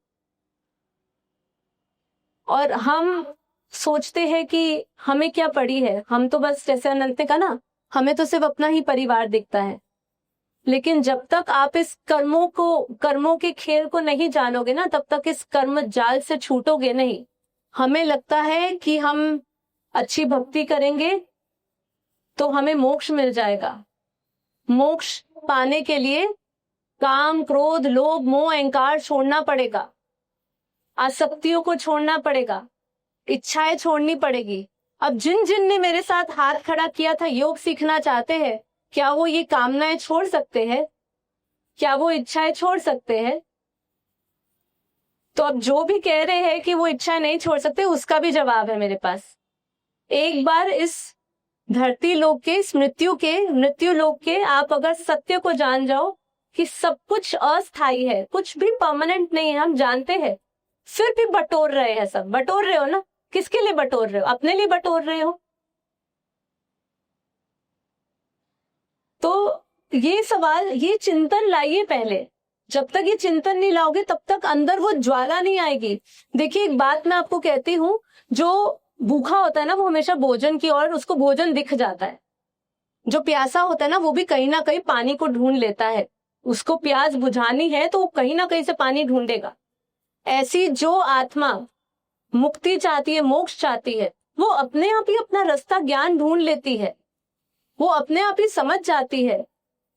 और हम सोचते हैं कि हमें क्या पड़ी है, हम तो बस, जैसे अनंत ने कहा ना, हमें तो सिर्फ अपना ही परिवार दिखता है। लेकिन जब तक आप इस कर्मों के खेल को नहीं जानोगे ना, तब तक इस कर्म जाल से छूटोगे नहीं। हमें लगता है कि हम अच्छी भक्ति करेंगे तो हमें मोक्ष मिल जाएगा। मोक्ष पाने के लिए काम, क्रोध, लोभ, मोह, अहंकार छोड़ना पड़ेगा, आसक्तियों को छोड़ना पड़ेगा, इच्छाएं छोड़नी पड़ेगी। अब जिन जिन ने मेरे साथ हाथ खड़ा किया था, योग सीखना चाहते हैं, क्या वो ये कामनाएं छोड़ सकते हैं? क्या वो इच्छाएं छोड़ सकते हैं? तो अब जो भी कह रहे हैं कि वो इच्छाएं नहीं छोड़ सकते, उसका भी जवाब है मेरे पास। एक बार इस धरती लोक के, इस मृत्यु लोक के आप अगर सत्य को जान जाओ कि सब कुछ अस्थायी है, कुछ भी परमानेंट नहीं है, हम जानते हैं, फिर भी बटोर रहे हैं। सब बटोर रहे हो ना? किसके लिए बटोर रहे हो? अपने लिए बटोर रहे हो। तो ये सवाल, ये चिंतन लाइए पहले। जब तक ये चिंतन नहीं लाओगे तब तक अंदर वो ज्वाला नहीं आएगी। देखिए, एक बात मैं आपको कहती हूँ, जो भूखा होता है ना, वो हमेशा भोजन की ओर, उसको भोजन दिख जाता है। जो प्यासा होता है ना, वो भी कहीं ना कहीं पानी को ढूंढ लेता है। उसको प्यास बुझानी है तो वो कहीं ना कहीं से पानी ढूंढेगा। ऐसी जो आत्मा मुक्ति चाहती है, मोक्ष चाहती है, वो अपने आप ही अपना रास्ता, ज्ञान ढूंढ लेती है। वो अपने आप ही समझ जाती है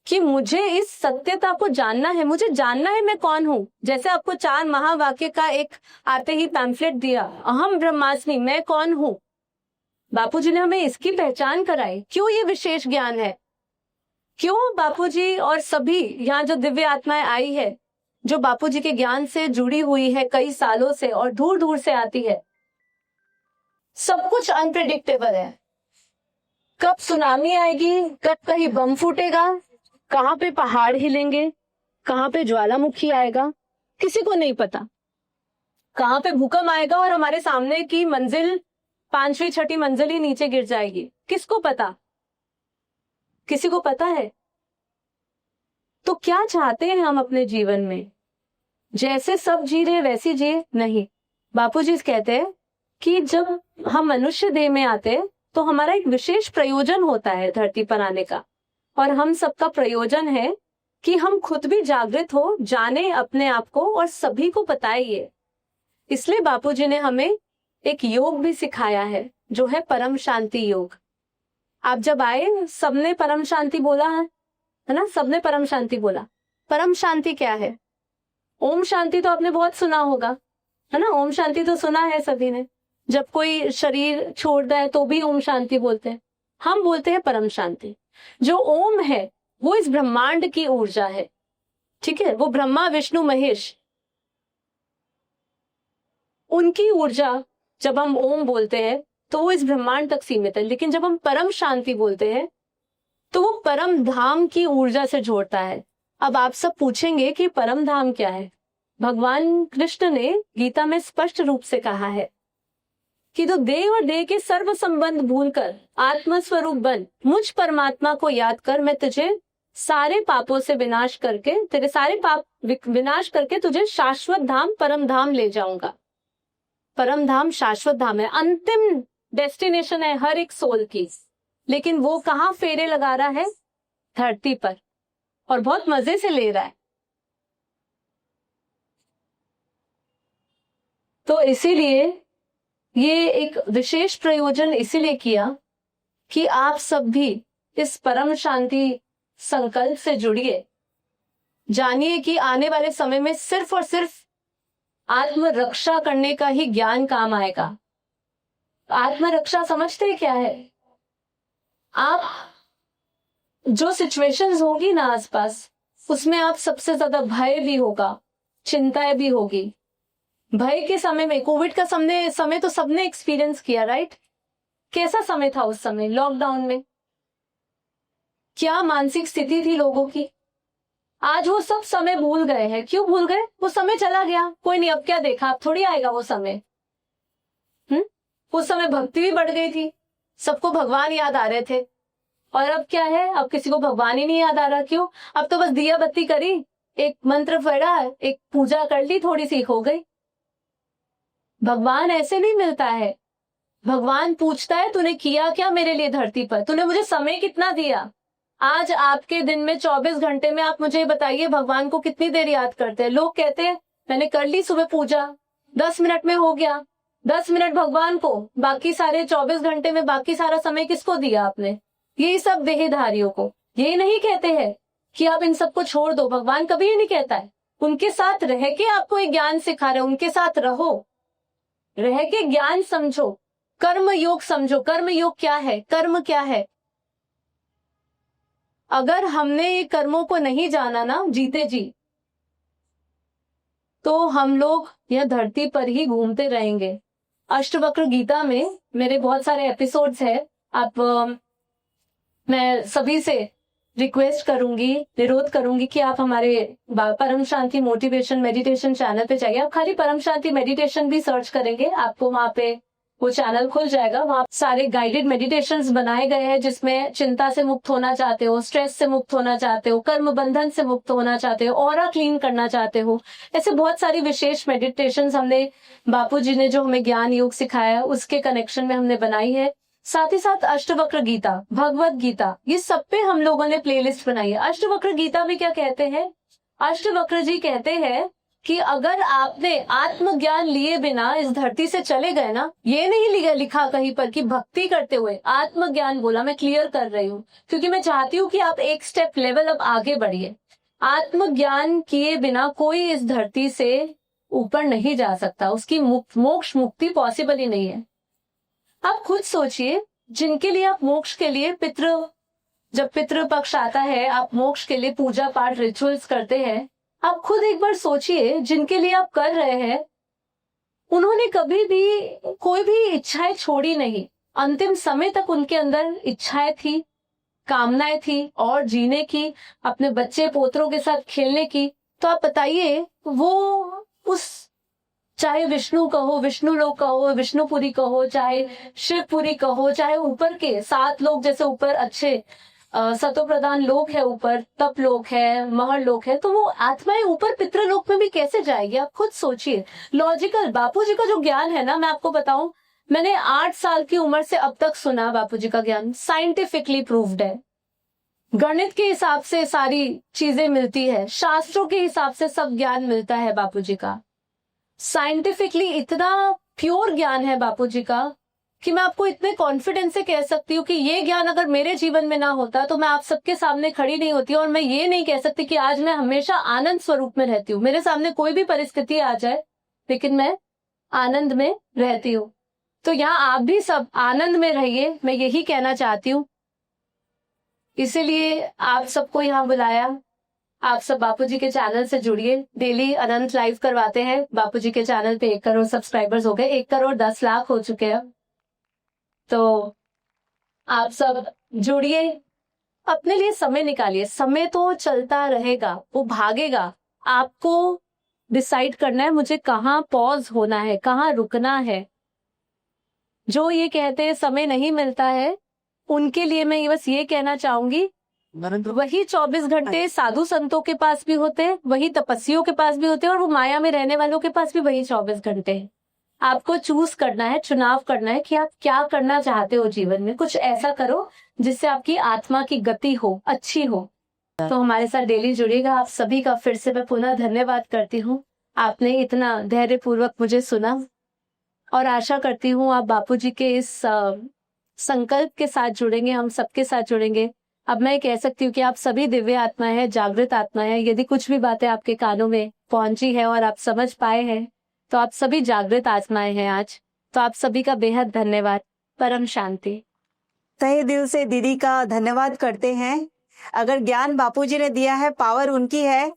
कि मुझे इस सत्यता को जानना है, मुझे जानना है मैं कौन हूँ। जैसे आपको 4 महावाक्य का एक आते ही पैम्फलेट दिया, अहम ब्रह्मास्मि, मैं कौन हूँ। बापूजी ने हमें इसकी पहचान कराई। क्यों ये विशेष ज्ञान है? क्यों बापूजी और सभी यहाँ जो दिव्य आत्माएं आई है, जो बापूजी के ज्ञान से जुड़ी हुई है कई सालों से और दूर दूर से आती है। सब कुछ अनप्रेडिक्टेबल है। कब सुनामी आएगी, कब कहीं बम फूटेगा, कहाँ पे पहाड़ हिलेंगे, कहाँ पे ज्वालामुखी आएगा, किसी को नहीं पता। कहाँ पे भूकंप आएगा और हमारे सामने की मंजिल 5वीं 6ठी मंजिल ही नीचे गिर जाएगी, किसको पता? किसी को पता है? तो क्या चाहते हैं हम अपने जीवन में? जैसे सब जी रहे वैसे जिए? नहीं। बापूजी कहते हैं कि जब हम मनुष्य देह में आते हैं तो हमारा एक विशेष प्रयोजन होता है धरती पर आने का, और हम सबका प्रयोजन है कि हम खुद भी जागृत हो, जाने अपने आप को और सभी को बताए ये। इसलिए बापूजी ने हमें एक योग भी सिखाया है, जो है परम शांति योग। आप जब आए, सबने परम शांति बोला है ना? सबने परम शांति बोला। परम शांति क्या है? ओम शांति तो आपने बहुत सुना होगा, है ना? ओम शांति तो सुना है सभी ने। जब कोई शरीर छोड़ता है तो भी ओम शांति बोलते हैं। हम बोलते हैं परम शांति। जो ओम है वो इस ब्रह्मांड की ऊर्जा है, ठीक है? वो ब्रह्मा, विष्णु, महेश, उनकी ऊर्जा जब हम ओम बोलते हैं तो वो इस ब्रह्मांड तक सीमित है। लेकिन जब हम परम शांति बोलते हैं तो वो परम धाम की ऊर्जा से जोड़ता है। अब आप सब पूछेंगे कि परम धाम क्या है? भगवान कृष्ण ने गीता में स्पष्ट रूप से कहा है कि तो देह और देह के सर्व संबंध भूलकर आत्म स्वरूप बन, मुझ परमात्मा को याद कर, मैं तुझे सारे पापों से विनाश करके, तेरे सारे पाप विनाश करके तुझे शाश्वत धाम, परम धाम ले जाऊंगा। परम धाम शाश्वत धाम है, अंतिम डेस्टिनेशन है हर एक सोल की। लेकिन वो कहाँ फेरे लगा रहा है? धरती पर, और बहुत मजे से ले रहा है। तो इसीलिए ये एक विशेष प्रयोजन इसीलिए किया कि आप सब भी इस परम शांति संकल्प से जुड़िए। जानिए कि आने वाले समय में सिर्फ और सिर्फ आत्मरक्षा करने का ही ज्ञान काम आएगा। आत्मरक्षा समझते क्या है? आप जो सिचुएशंस होगी ना आसपास, उसमें आप सबसे ज्यादा भय भी होगा, चिंताएं भी होगी। भय के समय में, कोविड का समय तो सबने एक्सपीरियंस किया, राइट? कैसा समय था उस समय? लॉकडाउन में क्या मानसिक स्थिति थी लोगों की? आज वो सब समय भूल गए हैं। क्यों भूल गए? वो समय चला गया, कोई नहीं, अब क्या देखा, अब थोड़ी आएगा वो समय। उस समय भक्ति भी बढ़ गई थी, सबको भगवान याद आ रहे थे। और अब क्या है? अब किसी को भगवान ही नहीं याद आ रहा। क्यों? अब तो बस दिया बत्ती करी, एक मंत्र पढ़ा, एक पूजा कर ली, थोड़ी सी हो गई। भगवान ऐसे नहीं मिलता है। भगवान पूछता है, तूने किया क्या मेरे लिए धरती पर? तूने मुझे समय कितना दिया? आज आपके दिन में 24 घंटे में आप मुझे बताइए भगवान को कितनी देर याद करते हैं। लोग कहते हैं मैंने कर ली सुबह पूजा, 10 मिनट में हो गया। 10 मिनट भगवान को, बाकी सारे 24 घंटे में बाकी सारा समय किसको दिया आपने? यही सब देहधारियों को। ये नहीं कहते हैं कि आप इन सबको छोड़ दो, भगवान कभी ये नहीं कहता है। उनके साथ रह के आपको एक ज्ञान सिखा रहे, उनके साथ रहो, रह के ज्ञान समझो, कर्म योग समझो। कर्म योग क्या है? कर्म क्या है? अगर हमने ये कर्मों को नहीं जाना ना जीते जी, तो हम लोग यह धरती पर ही घूमते रहेंगे। अष्टवक्र गीता में मेरे बहुत सारे एपिसोड्स हैं। आप मैं सभी से रिक्वेस्ट करूंगी, निरोध करूंगी कि आप हमारे परम शांति मोटिवेशन मेडिटेशन चैनल पे जाइए। आप खाली परम शांति मेडिटेशन भी सर्च करेंगे, आपको वहां पे वो चैनल खुल जाएगा। वहां सारे गाइडेड मेडिटेशंस बनाए गए हैं, जिसमें चिंता से मुक्त होना चाहते हो, स्ट्रेस से मुक्त होना चाहते हो, कर्म बंधन से मुक्त होना चाहते हो, ऑरा क्लीन करना चाहते हो, ऐसे बहुत सारी विशेष मेडिटेशंस हमने बापूजी ने जो हमें ज्ञान योग सिखाया उसके कनेक्शन में हमने बनाई है। साथ ही साथ अष्टवक्र गीता, भगवत गीता, ये सब पे हम लोगों ने प्लेलिस्ट बनाई है। अष्टवक्र गीता में क्या कहते हैं? अष्टवक्र जी कहते हैं कि अगर आपने आत्मज्ञान लिए बिना इस धरती से चले गए ना, ये नहीं लिखा कहीं पर कि भक्ति करते हुए, आत्मज्ञान बोला। मैं क्लियर कर रही हूँ क्योंकि मैं चाहती हूँ कि आप एक स्टेप लेवल अब आगे बढ़िए। आत्मज्ञान किए बिना कोई इस धरती से ऊपर नहीं जा सकता, उसकी मोक्ष मुक्ति पॉसिबल ही नहीं है। आप खुद सोचिए, जिनके लिए आप मोक्ष के लिए जब पितृ पक्ष आता है, आप मोक्ष के लिए पूजा पाठ रिचुअल्स करते हैं, आप खुद एक बार सोचिए जिनके लिए आप कर रहे हैं, उन्होंने कभी भी कोई भी इच्छाएं छोड़ी नहीं। अंतिम समय तक उनके अंदर इच्छाएं थी, कामनाएं थी और जीने की, अपने बच्चे पोतरों के साथ खेलने की। तो आप बताइए, वो उस चाहे विष्णु कहो, विष्णु लोक कहो, विष्णुपुरी कहो, चाहे शिवपुरी कहो, चाहे ऊपर के 7 लोग, जैसे ऊपर अच्छे सतो प्रधान लोक है, ऊपर तप लोक है, महर लोक है, तो वो आत्माएं ऊपर पितृलोक में भी कैसे जाएगी? आप खुद सोचिए। लॉजिकल बापूजी का जो ज्ञान है ना, मैं आपको बताऊं, मैंने 8 साल की उम्र से अब तक सुना बापूजी का ज्ञान, साइंटिफिकली प्रूव्ड है। गणित के हिसाब से सारी चीजें मिलती है, शास्त्रों के हिसाब से सब ज्ञान मिलता है बापूजी का। साइंटिफिकली इतना प्योर ज्ञान है बापूजी का कि मैं आपको इतने कॉन्फिडेंस से कह सकती हूँ कि ये ज्ञान अगर मेरे जीवन में ना होता तो मैं आप सबके सामने खड़ी नहीं होती, और मैं ये नहीं कह सकती कि आज मैं हमेशा आनंद स्वरूप में रहती हूँ। मेरे सामने कोई भी परिस्थिति आ जाए लेकिन मैं आनंद में रहती हूँ। तो यहाँ आप भी सब आनंद में रहिए, मैं यही कहना चाहती हूँ। इसीलिए आप सबको यहाँ बुलाया। आप सब बापूजी के चैनल से जुड़िए, डेली अनंत लाइव करवाते हैं। बापूजी के चैनल पे 1 करोड़ सब्सक्राइबर्स हो गए, 1 करोड़ 10 लाख हो चुके हैं। तो आप सब जुड़िए, अपने लिए समय निकालिए। समय तो चलता रहेगा, वो भागेगा। आपको डिसाइड करना है मुझे कहाँ पॉज होना है, कहाँ रुकना है। जो ये कहते हैं समय नहीं मिलता है, उनके लिए मैं बस ये कहना चाहूंगी, वही 24 घंटे साधु संतों के पास भी होते हैं, वही तपस्वियों के पास भी होते हैं, और वो माया में रहने वालों के पास भी वही 24 घंटे हैं। आपको चूज करना है, चुनाव करना है कि आप क्या करना चाहते हो जीवन में। कुछ ऐसा करो जिससे आपकी आत्मा की गति हो, अच्छी हो। तो हमारे साथ डेली जुड़िएगा। आप सभी का फिर से मैं पुनः धन्यवाद करती हूँ, आपने इतना धैर्य पूर्वक मुझे सुना, और आशा करती हूँ आप बापूजी के इस संकल्प के साथ जुड़ेंगे, हम सबके साथ जुड़ेंगे। अब मैं कह सकती हूँ कि आप सभी दिव्य आत्मा है, जागृत आत्मा है। यदि कुछ भी बातें आपके कानों में पहुंची है और आप समझ पाए हैं, तो आप सभी जागृत आत्माएं हैं आज। तो आप सभी का बेहद धन्यवाद। परम शांति। तहे दिल से दीदी का धन्यवाद करते हैं। अगर ज्ञान बापूजी ने दिया है, पावर उनकी है,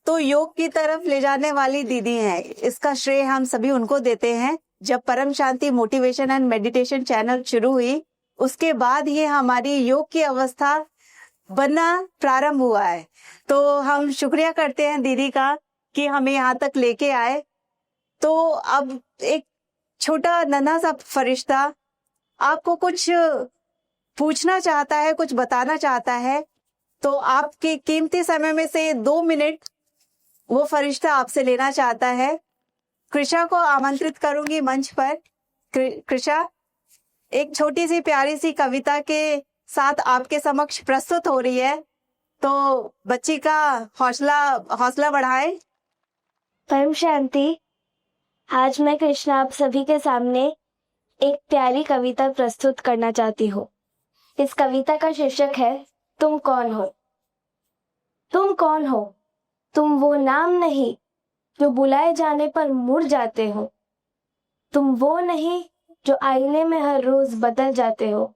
तो योग की तरफ ले जाने वाली दीदी है। इसका श्रेय हम सभी उनको देते हैं। जब परम शांति मोटिवेशन एंड मेडिटेशन चैनल शुरू हुई, उसके बाद ही हमारी योग की अवस्था बनना प्रारंभ हुआ है। तो हम शुक्रिया करते हैं दीदी का कि हमें यहाँ तक लेके आए। तो अब एक छोटा नन्हा सा फरिश्ता आपको कुछ पूछना चाहता है, कुछ बताना चाहता है। तो आपके कीमती समय में से 2 मिनट वो फरिश्ता आपसे लेना चाहता है। कृषा को आमंत्रित करूंगी मंच पर। कृषा, एक छोटी सी प्यारी सी कविता के साथ आपके समक्ष प्रस्तुत हो रही है, तो बच्ची का हौसला बढ़ाए। परम शांति, आज मैं कृष्णा आप सभी के सामने एक प्यारी कविता प्रस्तुत करना चाहती हूँ। इस कविता का शीर्षक है तुम कौन हो। तुम कौन हो? तुम वो नाम नहीं जो बुलाए जाने पर मुड़ जाते हो। तुम वो नहीं जो आईने में हर रोज बदल जाते हो।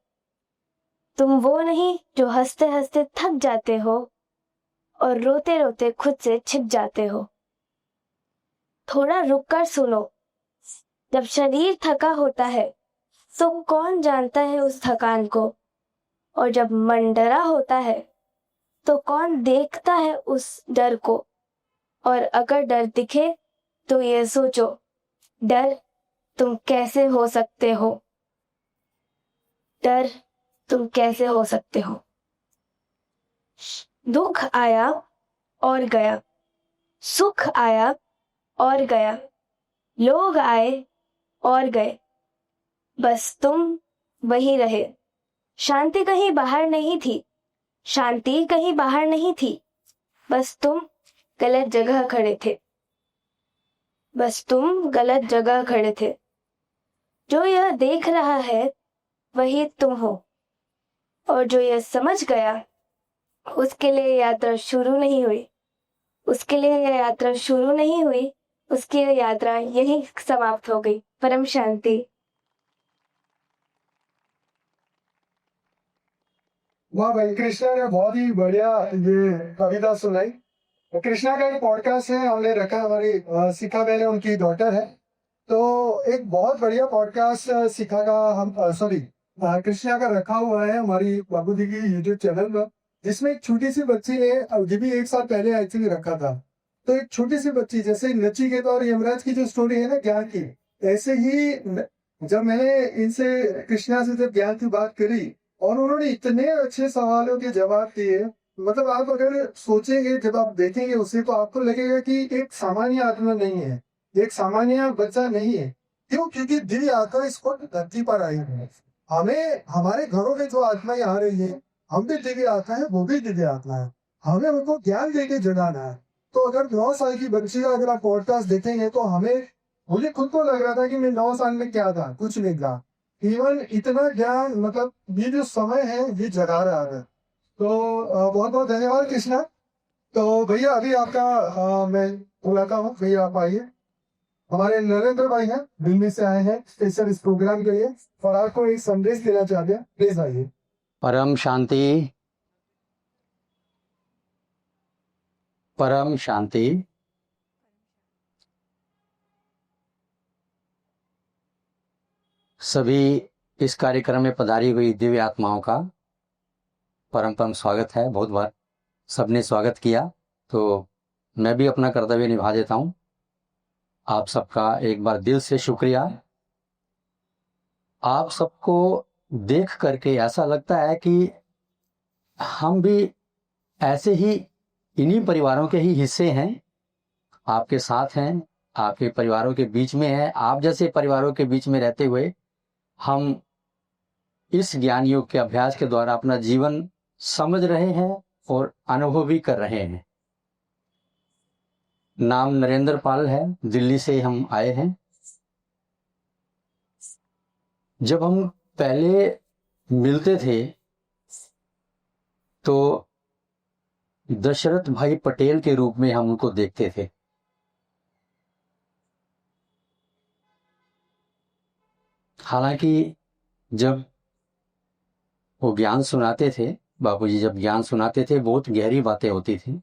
तुम वो नहीं जो हंसते हंसते थक जाते हो और रोते रोते खुद से छिप जाते हो। थोड़ा रुक कर सुनो, जब शरीर थका होता है तो कौन जानता है उस थकान को, और जब मन डरा होता है तो कौन देखता है उस डर को। और अगर डर दिखे तो ये सोचो, डर तुम कैसे हो सकते हो। डर तुम कैसे हो सकते हो। दुख आया और गया, सुख आया और गया, लोग आए और गए, बस तुम वही रहे। शांति कहीं बाहर नहीं थी, शांति कहीं बाहर नहीं थी, बस तुम गलत जगह खड़े थे। बस तुम गलत जगह खड़े थे। जो यह देख रहा है वही तुम हो, और जो यह समझ गया उसके लिए यात्रा शुरू नहीं हुई। उसके लिए यह यात्रा शुरू नहीं हुई, उसकी यह यात्रा यही समाप्त हो गई। परम शांति। वाह भाई, कृष्णा ने बहुत ही बढ़िया ये कविता सुनाई। कृष्णा का एक पॉडकास्ट है, हमने रखा, हमारी शिखा बहन उनकी डॉटर है, तो एक बहुत बढ़िया पॉडकास्ट शिखा का हम कृष्णा का रखा हुआ है हमारी बाबू जी की यूट्यूब चैनल पर, जिसमें एक छोटी सी बच्ची ने, ये भी 1 साल पहले एक्चुअली रखा था, तो एक छोटी सी बच्ची, जैसे नचिकेत और यमराज की जो स्टोरी है ना ज्ञान की, ऐसे ही जब मैंने इनसे कृष्णा से जब ज्ञान की बात करी और उन्होंने इतने अच्छे सवालों के जवाब दिए, मतलब आप अगर सोचेंगे, जब आप देखेंगे उसे, तो आपको लगेगा कि एक सामान्य आत्मा नहीं है, एक सामान्य बच्चा नहीं है। क्यों? क्योंकि दिव्य आत्मा इसको धरती पर आई है। हमें हमारे घरों में जो आत्माएं आ रही है, हम भी दिव्य आत्मा है, वो भी दिव्य आत्मा है, हमें उनको ज्ञान देके जगाना है। तो अगर 9 साल की बच्ची का अगर आप पॉडकास्ट देखेंगे तो मुझे खुद को लग रहा था कि मैं 9 साल में क्या था, कुछ नहीं था। इवन इतना ज्ञान, मतलब ये जो समय है ये जगा रहा है। तो बहुत बहुत धन्यवाद कृष्णा। तो भैया अभी आपका मैं बुलाता हूँ, भैया आप आइए। हमारे नरेंद्र भाई हैं, दिल्ली से आए हैं स्पेशल इस प्रोग्राम के लिए और आपको एक संदेश देना चाहते हैं, प्लीज आइए। परम शांति, परम शांति। सभी इस कार्यक्रम में पधारी हुई दिव्य आत्माओं का परम स्वागत है। बहुत बार सबने स्वागत किया, तो मैं भी अपना कर्तव्य निभा देता हूँ। आप सबका एक बार दिल से शुक्रिया। आप सबको देख करके ऐसा लगता है कि हम भी ऐसे ही इन्हीं परिवारों के ही हिस्से हैं, आपके साथ हैं, आपके परिवारों के बीच में हैं। आप जैसे परिवारों के बीच में रहते हुए हम इस ज्ञान योग के अभ्यास के द्वारा अपना जीवन समझ रहे हैं और अनुभव भी कर रहे हैं। नाम नरेंद्र पाल है, दिल्ली से हम आए हैं। जब हम पहले मिलते थे तो दशरथ भाई पटेल के रूप में हम उनको देखते थे। हालांकि जब वो ज्ञान सुनाते थे, बापूजी जब ज्ञान सुनाते थे, बहुत गहरी बातें होती थी।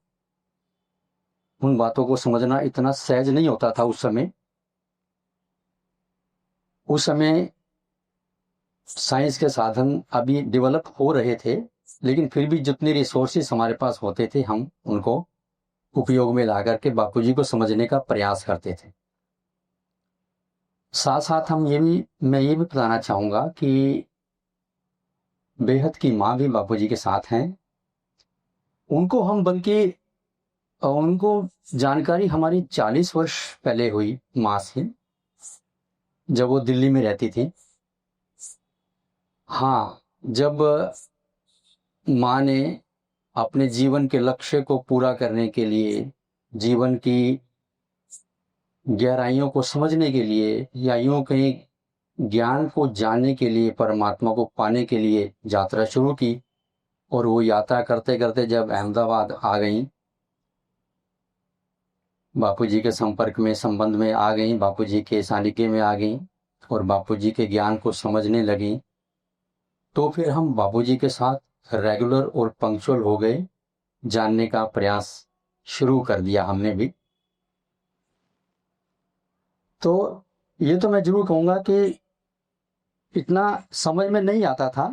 उन बातों को समझना इतना सहज नहीं होता था उस समय। उस समय साइंस के साधन अभी डेवलप हो रहे थे, लेकिन फिर भी जितने रिसोर्सेस हमारे पास होते थे हम उनको उपयोग में ला करके बापूजी को समझने का प्रयास करते थे। साथ साथ मैं ये भी बताना चाहूँगा कि बेहद की माँ भी बापूजी के साथ हैं। उनको हम बल्कि उनको जानकारी हमारी 40 वर्ष पहले हुई माँ से, जब वो दिल्ली में रहती थी। हाँ, जब माँ ने अपने जीवन के लक्ष्य को पूरा करने के लिए, जीवन की गहराइयों को समझने के लिए, या यूं कहीं ज्ञान को जानने के लिए, परमात्मा को पाने के लिए यात्रा शुरू की। और वो यात्रा करते करते जब अहमदाबाद आ गई, बापूजी के संपर्क में, संबंध में आ गई, बापूजी के सानिध्य में आ गई और बापूजी के ज्ञान को समझने लगी, तो फिर हम बापूजी के साथ रेगुलर और पंक्चुअल हो गए। जानने का प्रयास शुरू कर दिया हमने भी। तो ये तो मैं जरूर कहूँगा कि इतना समझ में नहीं आता था,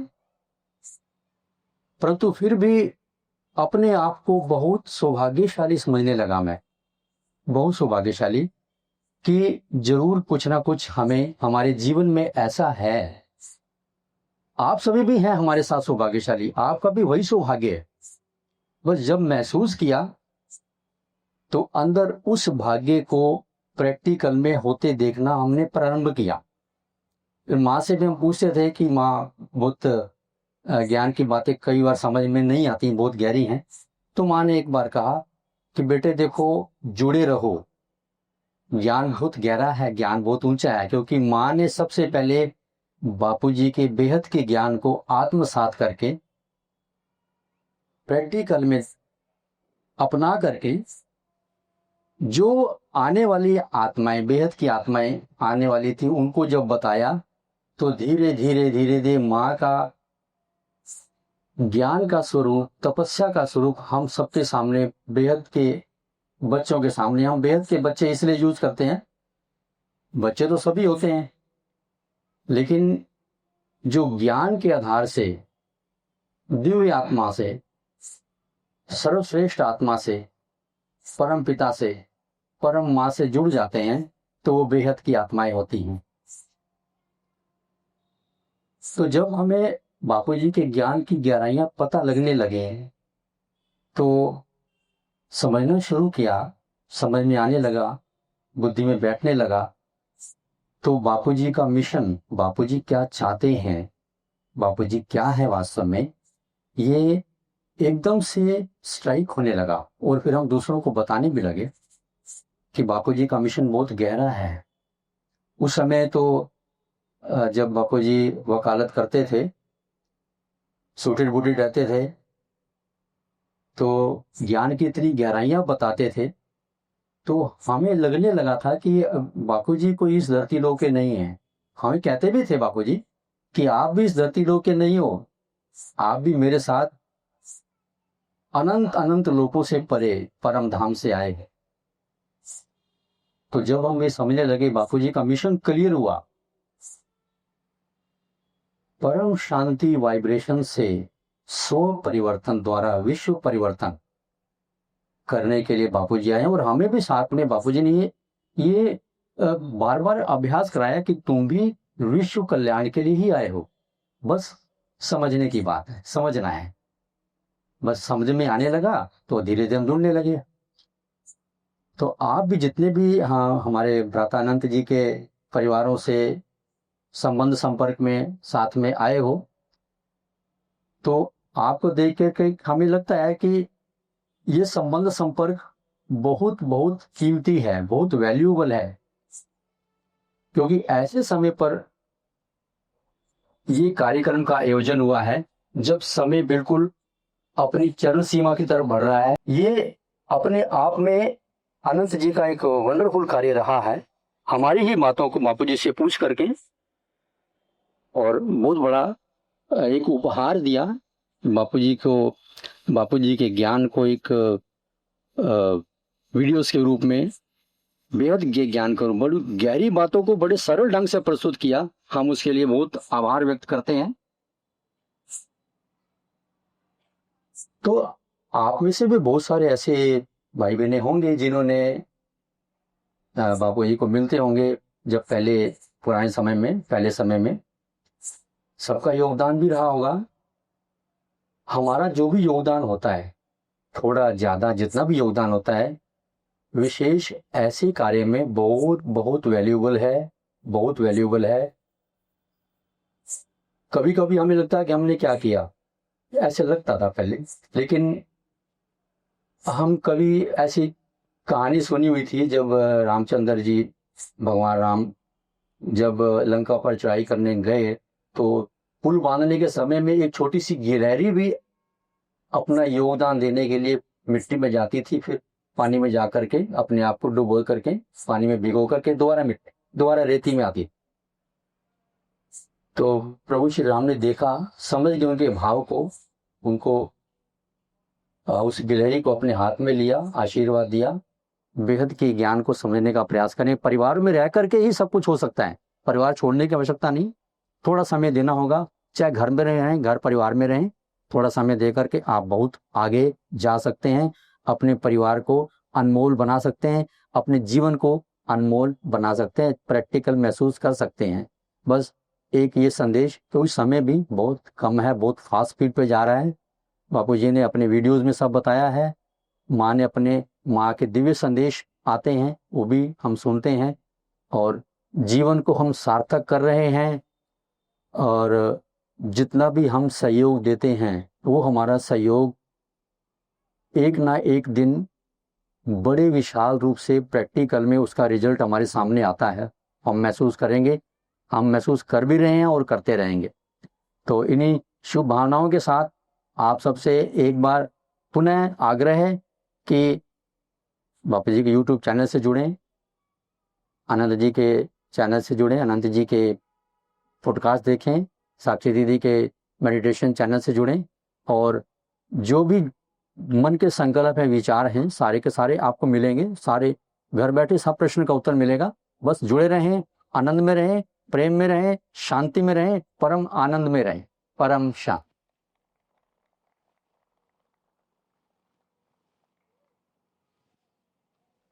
परंतु फिर भी अपने आप को बहुत सौभाग्यशाली समझने लगा मैं, बहुत सौभाग्यशाली, कि जरूर कुछ ना कुछ हमें हमारे जीवन में ऐसा है। आप सभी भी हैं हमारे साथ सौभाग्यशाली, आपका भी वही सौभाग्य है। बस जब महसूस किया तो अंदर उस भाग्य को प्रैक्टिकल में होते देखना हमने प्रारंभ किया। फिर माँ से भी हम पूछते थे कि माँ, बहुत ज्ञान की बातें कई बार समझ में नहीं आती, बहुत गहरी हैं। तो माँ ने एक बार कहा कि बेटे देखो, जुड़े रहो, ज्ञान बहुत गहरा है, ज्ञान बहुत ऊंचा है। क्योंकि माँ ने सबसे पहले बापूजी के बेहद के ज्ञान को आत्मसात करके, प्रैक्टिकल में अपना करके, जो आने वाली आत्माएं, बेहद की आत्माएं आने वाली थी, उनको जब बताया तो धीरे धीरे धीरे धीरे माँ का ज्ञान का स्वरूप, तपस्या का स्वरूप हम सबके सामने, बेहद के बच्चों के सामने, हम बेहद के बच्चे इसलिए यूज करते हैं, बच्चे तो सभी होते हैं, लेकिन जो ज्ञान के आधार से, दिव्य आत्मा से, सर्वश्रेष्ठ आत्मा से, परम पिता से, परम माँ से जुड़ जाते हैं, तो वो बेहद की आत्माएं होती हैं। तो जब हमें बापूजी के ज्ञान की गहराइयां पता लगने लगे, तो समझना शुरू किया, समझ में आने लगा, बुद्धि में बैठने लगा। तो बापूजी का मिशन, बापूजी क्या चाहते हैं, बापूजी क्या है वास्तव में, ये एकदम से स्ट्राइक होने लगा। और फिर हम दूसरों को बताने भी लगे कि बापूजी का मिशन बहुत गहरा है। उस समय तो जब बापूजी वकालत करते थे, सूटेड बूटेड रहते थे, तो ज्ञान की इतनी गहराइयां बताते थे, तो हमें लगने लगा था कि बापूजी कोई इस धरती लोक के नहीं है। हमें कहते भी थे बापूजी कि आप भी इस धरती लोक के नहीं हो, आप भी मेरे साथ अनंत अनंत लोकों से परे परम धाम से आए हैं। तो जब हम ये समझने लगे, बापूजी का मिशन क्लियर हुआ, परम शांति वाइब्रेशन से स्व परिवर्तन द्वारा विश्व परिवर्तन करने के लिए बापूजी आए। और हमें भी साथ में बापूजी ने ये बार बार अभ्यास कराया कि तुम भी विश्व कल्याण के लिए ही आए हो। बस समझने की बात है, समझना है। बस समझ में आने लगा तो धीरे धीरे हम ढूंढने लगे। तो आप भी जितने भी हमारे भ्रातानंद जी के परिवारों से संबंध संपर्क में साथ में आए हो, तो आपको देख कर हमें लगता है कि ये संबंध संपर्क बहुत बहुत कीमती है, बहुत वैल्यूएबल है। क्योंकि ऐसे समय पर ये कार्यक्रम का आयोजन हुआ है जब समय बिल्कुल अपनी चरम सीमा की तरफ बढ़ रहा है। ये अपने आप में अनंत जी का एक वंडरफुल कार्य रहा है, हमारी ही बातों को बापूजी से पूछ करके, और बहुत बड़ा एक उपहार दिया बापूजी को, बापूजी के ज्ञान को एक वीडियोस के रूप में, बेहद ज्ञान को, बड़ी गहरी बातों को बड़े सरल ढंग से प्रस्तुत किया। हम उसके लिए बहुत आभार व्यक्त करते हैं। तो आप में से भी बहुत सारे ऐसे भाई बहने होंगे जिन्होंने बापूजी को मिलते होंगे जब पहले पुराने समय में, पहले समय में। सबका योगदान भी रहा होगा। हमारा जो भी योगदान होता है, थोड़ा ज्यादा जितना भी योगदान होता है, विशेष ऐसे कार्य में बहुत बहुत वैल्यूएबल है, बहुत वैल्यूएबल है। कभी कभी हमें लगता है कि हमने क्या किया, ऐसे लगता था पहले, लेकिन हम कभी ऐसी कहानी सुनी हुई थी जब रामचंद्र जी, भगवान राम जब लंका पर चढ़ाई करने गए तो पुल बांधने के समय में एक छोटी सी गिलहरी भी अपना योगदान देने के लिए मिट्टी में जाती थी, फिर पानी में जा करके अपने आप को डुबो करके पानी में भिगो करके दोबारा रेती में आती। तो प्रभु श्री राम ने देखा, समझ गए उनके भाव को, उनको उस गिलहरी को अपने हाथ में लिया, आशीर्वाद दिया। बेहद के ज्ञान को समझने का प्रयास करें। परिवार में रह करके ही सब कुछ हो सकता है, परिवार छोड़ने की आवश्यकता नहीं, थोड़ा समय देना होगा। चाहे घर में रहें, घर परिवार में रहें, थोड़ा समय दे करके आप बहुत आगे जा सकते हैं, अपने परिवार को अनमोल बना सकते हैं, अपने जीवन को अनमोल बना सकते हैं, प्रैक्टिकल महसूस कर सकते हैं। बस एक ये संदेश, तो समय भी बहुत कम है, बहुत फास्ट स्पीड पे जा रहा है। बापू जी ने अपने वीडियोज़ में सब बताया है, माँ ने अपने माँ के दिव्य संदेश आते हैं, वो भी हम सुनते हैं, और जीवन को हम सार्थक कर रहे हैं। और जितना भी हम सहयोग देते हैं वो हमारा सहयोग एक ना एक दिन बड़े विशाल रूप से प्रैक्टिकल में उसका रिजल्ट हमारे सामने आता है, हम महसूस करेंगे, हम महसूस कर भी रहे हैं और करते रहेंगे। तो इन्हीं शुभ भावनाओं के साथ आप सबसे एक बार पुनः आग्रह है कि बापू जी के यूट्यूब चैनल से जुड़ें, आनंद जी के चैनल से जुड़ें, अनंत जी के पॉडकास्ट देखें, साक्षी दीदी के मेडिटेशन चैनल से जुड़ें, और जो भी मन के संकल्प हैं, विचार हैं, सारे के सारे आपको मिलेंगे। सारे घर बैठे सब प्रश्न का उत्तर मिलेगा। बस जुड़े रहें, आनंद में रहें, प्रेम में रहें, शांति में रहें, परम आनंद में रहें, परम शांति।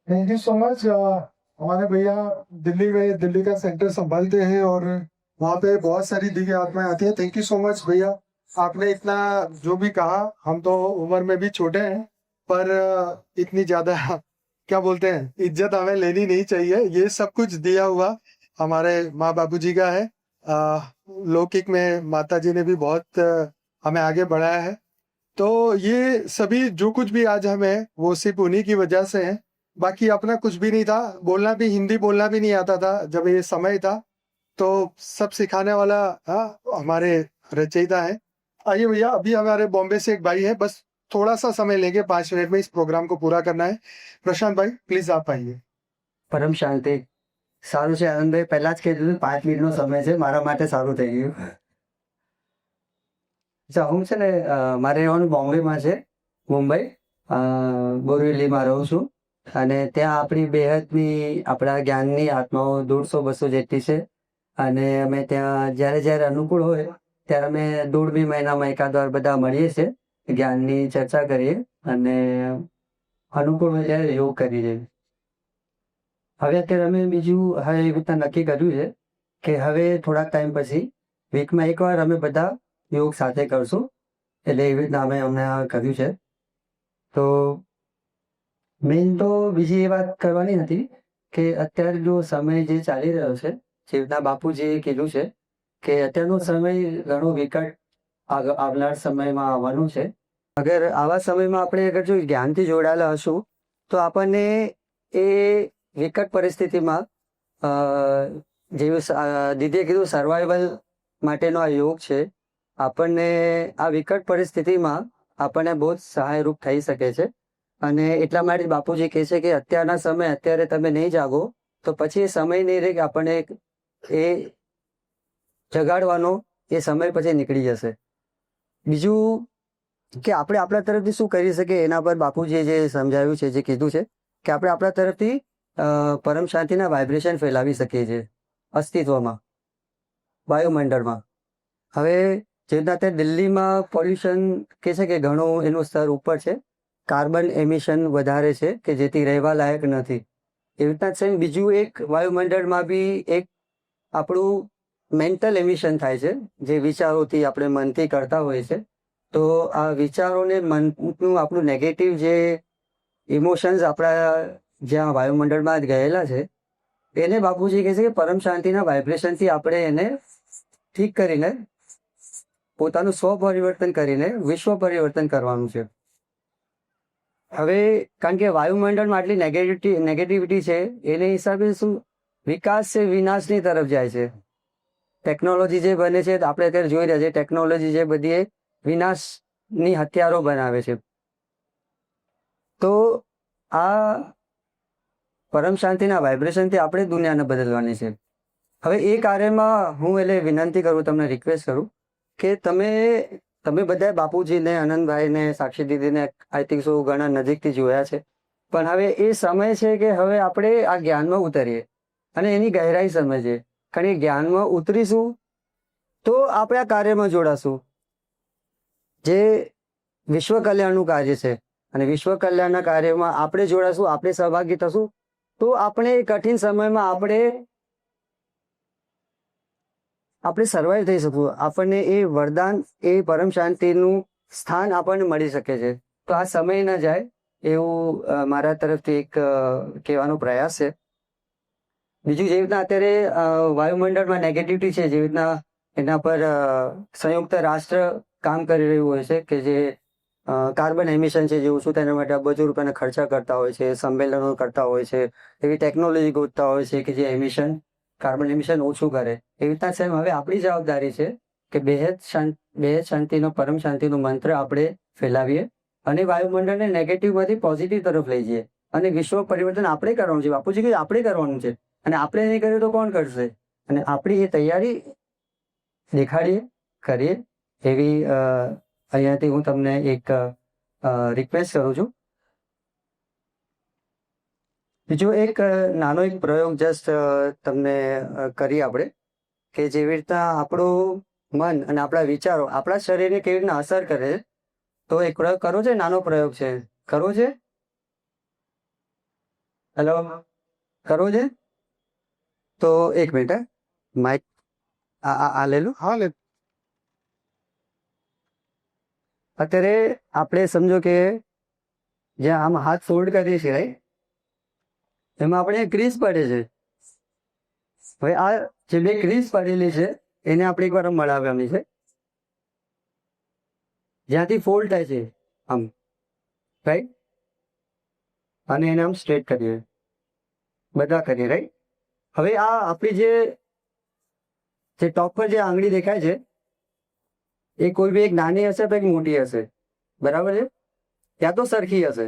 Thank you so much. हमारे भैया दिल्ली में, दिल्ली का सेंटर संभालते हैं और वहाँ पे बहुत सारी दिव्य आत्माएं आती हैं। थैंक यू सो मच भैया, आपने इतना जो भी कहा। हम तो उम्र में भी छोटे हैं, पर इतनी ज्यादा क्या बोलते हैं, इज्जत हमें लेनी नहीं चाहिए। ये सब कुछ दिया हुआ हमारे माँ बाबू जी का है। लौकिक में माता जी ने भी बहुत हमें आगे बढ़ाया है। तो ये सभी जो कुछ भी आज हमें, वो सिर्फ उन्हीं की वजह से है। बाकी अपना कुछ भी नहीं था, बोलना भी, हिंदी बोलना भी नहीं आता था जब ये समय था। तो सब सिखाने वाला हमारे रचयिता है। आइए भैया, अभी हमारे बॉम्बे से एक भाई है, बस थोड़ा सा समय लेंगे, 5 मिनट में इस प्रोग्राम को पूरा करना है। प्रशांत भाई प्लीज आप आइए। પરમ શાંતિ. સારું છે આનંદભાઈ, પહેલા જ કીધું 5 મિનિટનો સમય છે, મારા માટે સારું થઈ ગયું. હું છે ને મારે રહેવાનું બોમ્બેમાં છે, મુંબઈ, બોરીવલીમાં રહું છું. અને ત્યાં આપણી બેહદની આપણા જ્ઞાનની આત્માઓ 150-200 જેટલી છે. અને અમે ત્યાં જ્યારે જ્યારે અનુકૂળ હોય ત્યારે અમે 1.5 મહિનામાં એકાદ વાર બધા મળીએ છીએ, જ્ઞાનની ચર્ચા કરીએ અને અનુકૂળ હોય ત્યારે યોગ કરીએ. હવે અત્યારે અમે બીજું હવે એવી રીતના નક્કી કર્યું છે કે હવે થોડાક ટાઈમ પછી વીકમાં એકવાર અમે બધા યોગ સાથે કરશું, એટલે એવી રીતના અમે હમણાં કર્યું છે. તો મેઇન તો બીજી એ વાત કરવાની હતી કે અત્યારે જો સમય જે ચાલી રહ્યો છે, જે રીતના બાપુજીએ કીધું છે કે અત્યારનો સમય ઘણો વિકટ આવનાર સમયમાં આવવાનું છે. અગર આવા સમયમાં આપણે અગર જો જ્ઞાનથી જોડાયેલા હશું તો આપણને એ વિકટ પરિસ્થિતિમાં જેવું દીદીએ કીધું સર્વાઈવલ માટેનો આ યોગ છે. આપણને આ વિકટ પરિસ્થિતિમાં આપણને બહુ જ સહાયરૂપ થઈ શકે છે. અને એટલા માટે બાપુજી કહે છે કે અત્યારના સમય અત્યારે તમે નહીં જાગો તો પછી એ સમય નહીં રહે કે આપણને એ જગાડવાનો એ સમય પછી નીકળી જશે. બીજું કે આપણે આપણા તરફથી શું કરી શકીએ એના પર બાપુજીએ જે સમજાવ્યું છે, જે કીધું છે કે આપણે આપણા તરફથી પરમ શાંતિના વાઇબ્રેશન ફેલાવી શકીએ છીએ અસ્તિત્વમાં, વાયુમંડળમાં. હવે જે રીતના અત્યારે દિલ્હીમાં પોલ્યુશન કહે છે કે ઘણું એનું સ્તર ઉપર છે, કાર્બન એમિશન વધારે છે કે જેથી રહેવા લાયક નથી. એવી રીતના સેમ બીજું એક વાયુમંડળમાં બી એક આપણું મેન્ટલ એમિશન થાય છે, જે વિચારોથી આપણે મનથી કરતા હોય છે. તો આ વિચારોને મનનું આપણું નેગેટિવ જે ઇમોશન્સ આપણા જ્યાં વાયુમંડળમાં જ ગયેલા છે એને બાપુજી કહે છે કે પરમ શાંતિના વાઇબ્રેશનથી આપણે એને ઠીક કરીને પોતાનું સ્વ પરિવર્તન કરીને વિશ્વ પરિવર્તન કરવાનું છે. હવે કારણ કે વાયુમંડળમાં આટલી નેગેટિવિટી છે, એને હિસાબે શું વિકાસ છે વિનાશની તરફ જાય છે. ટેકનોલોજી જે બને છે આપણે અત્યારે જોઈ રહ્યા છે, ટેકનોલોજી જે બધી એ વિનાશની હથિયારો બનાવે છે. તો આ પરમ શાંતિના વાઇબ્રેશનથી આપણે દુનિયાને બદલવાની છે. હવે એ કાર્યમાં હું એટલે વિનંતી કરું, તમને રિક્વેસ્ટ કરું કે તમે બધા બાપુજીને, આનંદભાઈને, સાક્ષી દીદીને આઈ થિંક સો ઘણા નજીકથી જોયા છે, પણ હવે એ સમય છે કે હવે આપણે આ જ્ઞાનમાં ઉતરીએ અને એની ગહેરાઈ સમજીએ. કારણ કે જ્ઞાનમાં ઉતરીશું તો આપણે આ કાર્યમાં જોડાશું, જે વિશ્વ કલ્યાણનું કાર્ય છે. અને વિશ્વ કલ્યાણના કાર્યમાં આપણે જોડાશું, આપણે સહભાગી થશું, તો આપણે કઠિન સમયમાં આપણે સર્વાઈવ થઈ શકું. આપણને એ વરદાન, એ પરમ શાંતિનું સ્થાન આપણને મળી શકે છે. તો આ સમય ન જાય એવું મારા તરફથી એક કહેવાનો પ્રયાસ છે. બીજું, જે રીતના અત્યારે વાયુમંડળમાં નેગેટિવિટી છે, જે રીતના એના પર સંયુક્ત રાષ્ટ્ર કામ કરી રહ્યું હોય છે કે જે કાર્બન એમિશન છે જે ઓછું તેના માટે અબજો રૂપિયાના ખર્ચા કરતા હોય છે, સંમેલનો કરતા હોય છે, એવી ટેકનોલોજી ગોતતા હોય છે કે જે કાર્બન એમિશન ઓછું કરે. એવી રીતના સેમ હવે આપણી જવાબદારી છે કે બેહદ શાંતિનો, પરમ શાંતિનો મંત્ર આપણે ફેલાવીએ અને વાયુમંડળને નેગેટિવમાંથી પોઝિટિવ તરફ લઈ જઈએ અને વિશ્વ પરિવર્તન આપણે કરવાનું છે. બાપુજી કહ્યું આપણે કરવાનું છે અને આપણે નહીં કર્યું તો કોણ કરશે? અને આપણી એ તૈયારી દેખાડીએ, કરીએ એવી અહીંયાથી હું તમને એક રિક્વેસ્ટ કરું છું. બીજો એક નાનો એક પ્રયોગ જસ્ટ તમને કરીએ આપણે, કે જેવી રીતના આપણું મન અને આપણા વિચારો આપણા શરીરને કેવી રીતના અસર કરે. તો એક પ્રયોગ કરવો છે, નાનો પ્રયોગ છે, કરવો છે? હેલો, કરવો છે? તો એક મિનિટ, માઇક આ લે લો. हाँ ले અત્યારે આપણે સમજો કે જ્યાં આમ હાથ ફોલ્ડ કરીએ છીએ રાઈટ, એમાં આપણે ક્રીઝ પડે છે. હવે આ જે બે ક્રીઝ પડેલી છે એને આપણે એકવાર મળાવવાની છે, જ્યાંથી ફોલ્ડ થાય છે આમ, રાઈટ, અને એને આમ સ્ટ્રેટ કરીએ, બધા કરીએ રાઈટ. હવે આ આપણી જે ટોપ પર જે આંગળી દેખાય છે એ કોઈ બી એક નાની હશે તો એક મોટી હશે, બરાબર છે? ત્યાં તો સરખી હશે.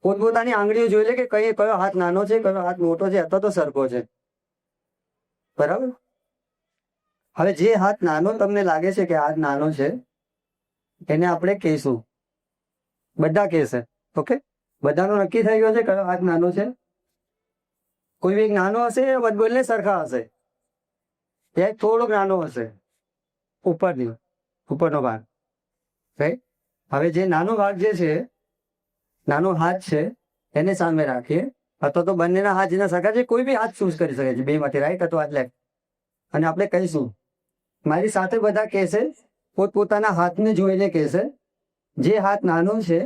પોતપોતાની આંગળીઓ જોઈ લે કે કયો હાથ નાનો છે, કયો હાથ મોટો છે, અથવા તો સરખો છે, બરાબર? હવે જે હાથ નાનો તમને લાગે છે કે હાથ નાનો છે એને આપણે કહીશું, બધા કહેશે. ઓકે, બધાનો નક્કી થઈ ગયો છે કયો હાથ નાનો છે? કોઈ બી એક નાનો હશે, બંને સરખા હશે, ત્યાં થોડોક નાનો હશે, ઉપરનો ભાગ, રાઈટ. હવે જે નાનો ભાગ જે છે, નાનો હાથ છે, એને સામે રાખીએ, અથવા તો બંનેના હાથ જેના સરખા છે, કોઈ બી હાથ ચૂઝ કરી શકે છે બેમાંથી, રાઈટ અથવા લેફ્ટ. અને આપણે કહીશું, મારી સાથે બધા કહેશે, પોતપોતાના હાથને જોઈને કહેશે. જે હાથ નાનો છે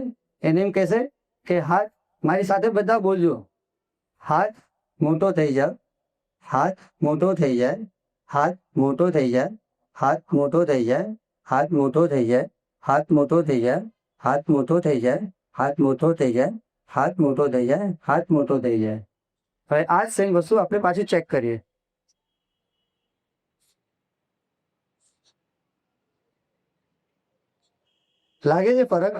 એને એમ કહેશે કે હાથ, મારી સાથે બધા બોલજો, હાથ મોટો થઈ જાય, હાથ મોટો થઈ જાય, હાથ મોટો થઈ જાય, હાથ મોટો થઈ જાય, હાથ મોટો થઈ જાય, હાથ મોટો થઈ જાય, હાથ મોટો થઈ જાય, હાથ મોટો થઈ જાય, હાથ મોટો થઈ જાય, હાથ મોટો થઈ જાય. હવે આ જ સેમ વસ્તુ આપણે પાછી ચેક કરીએ. લાગે છે ફરક?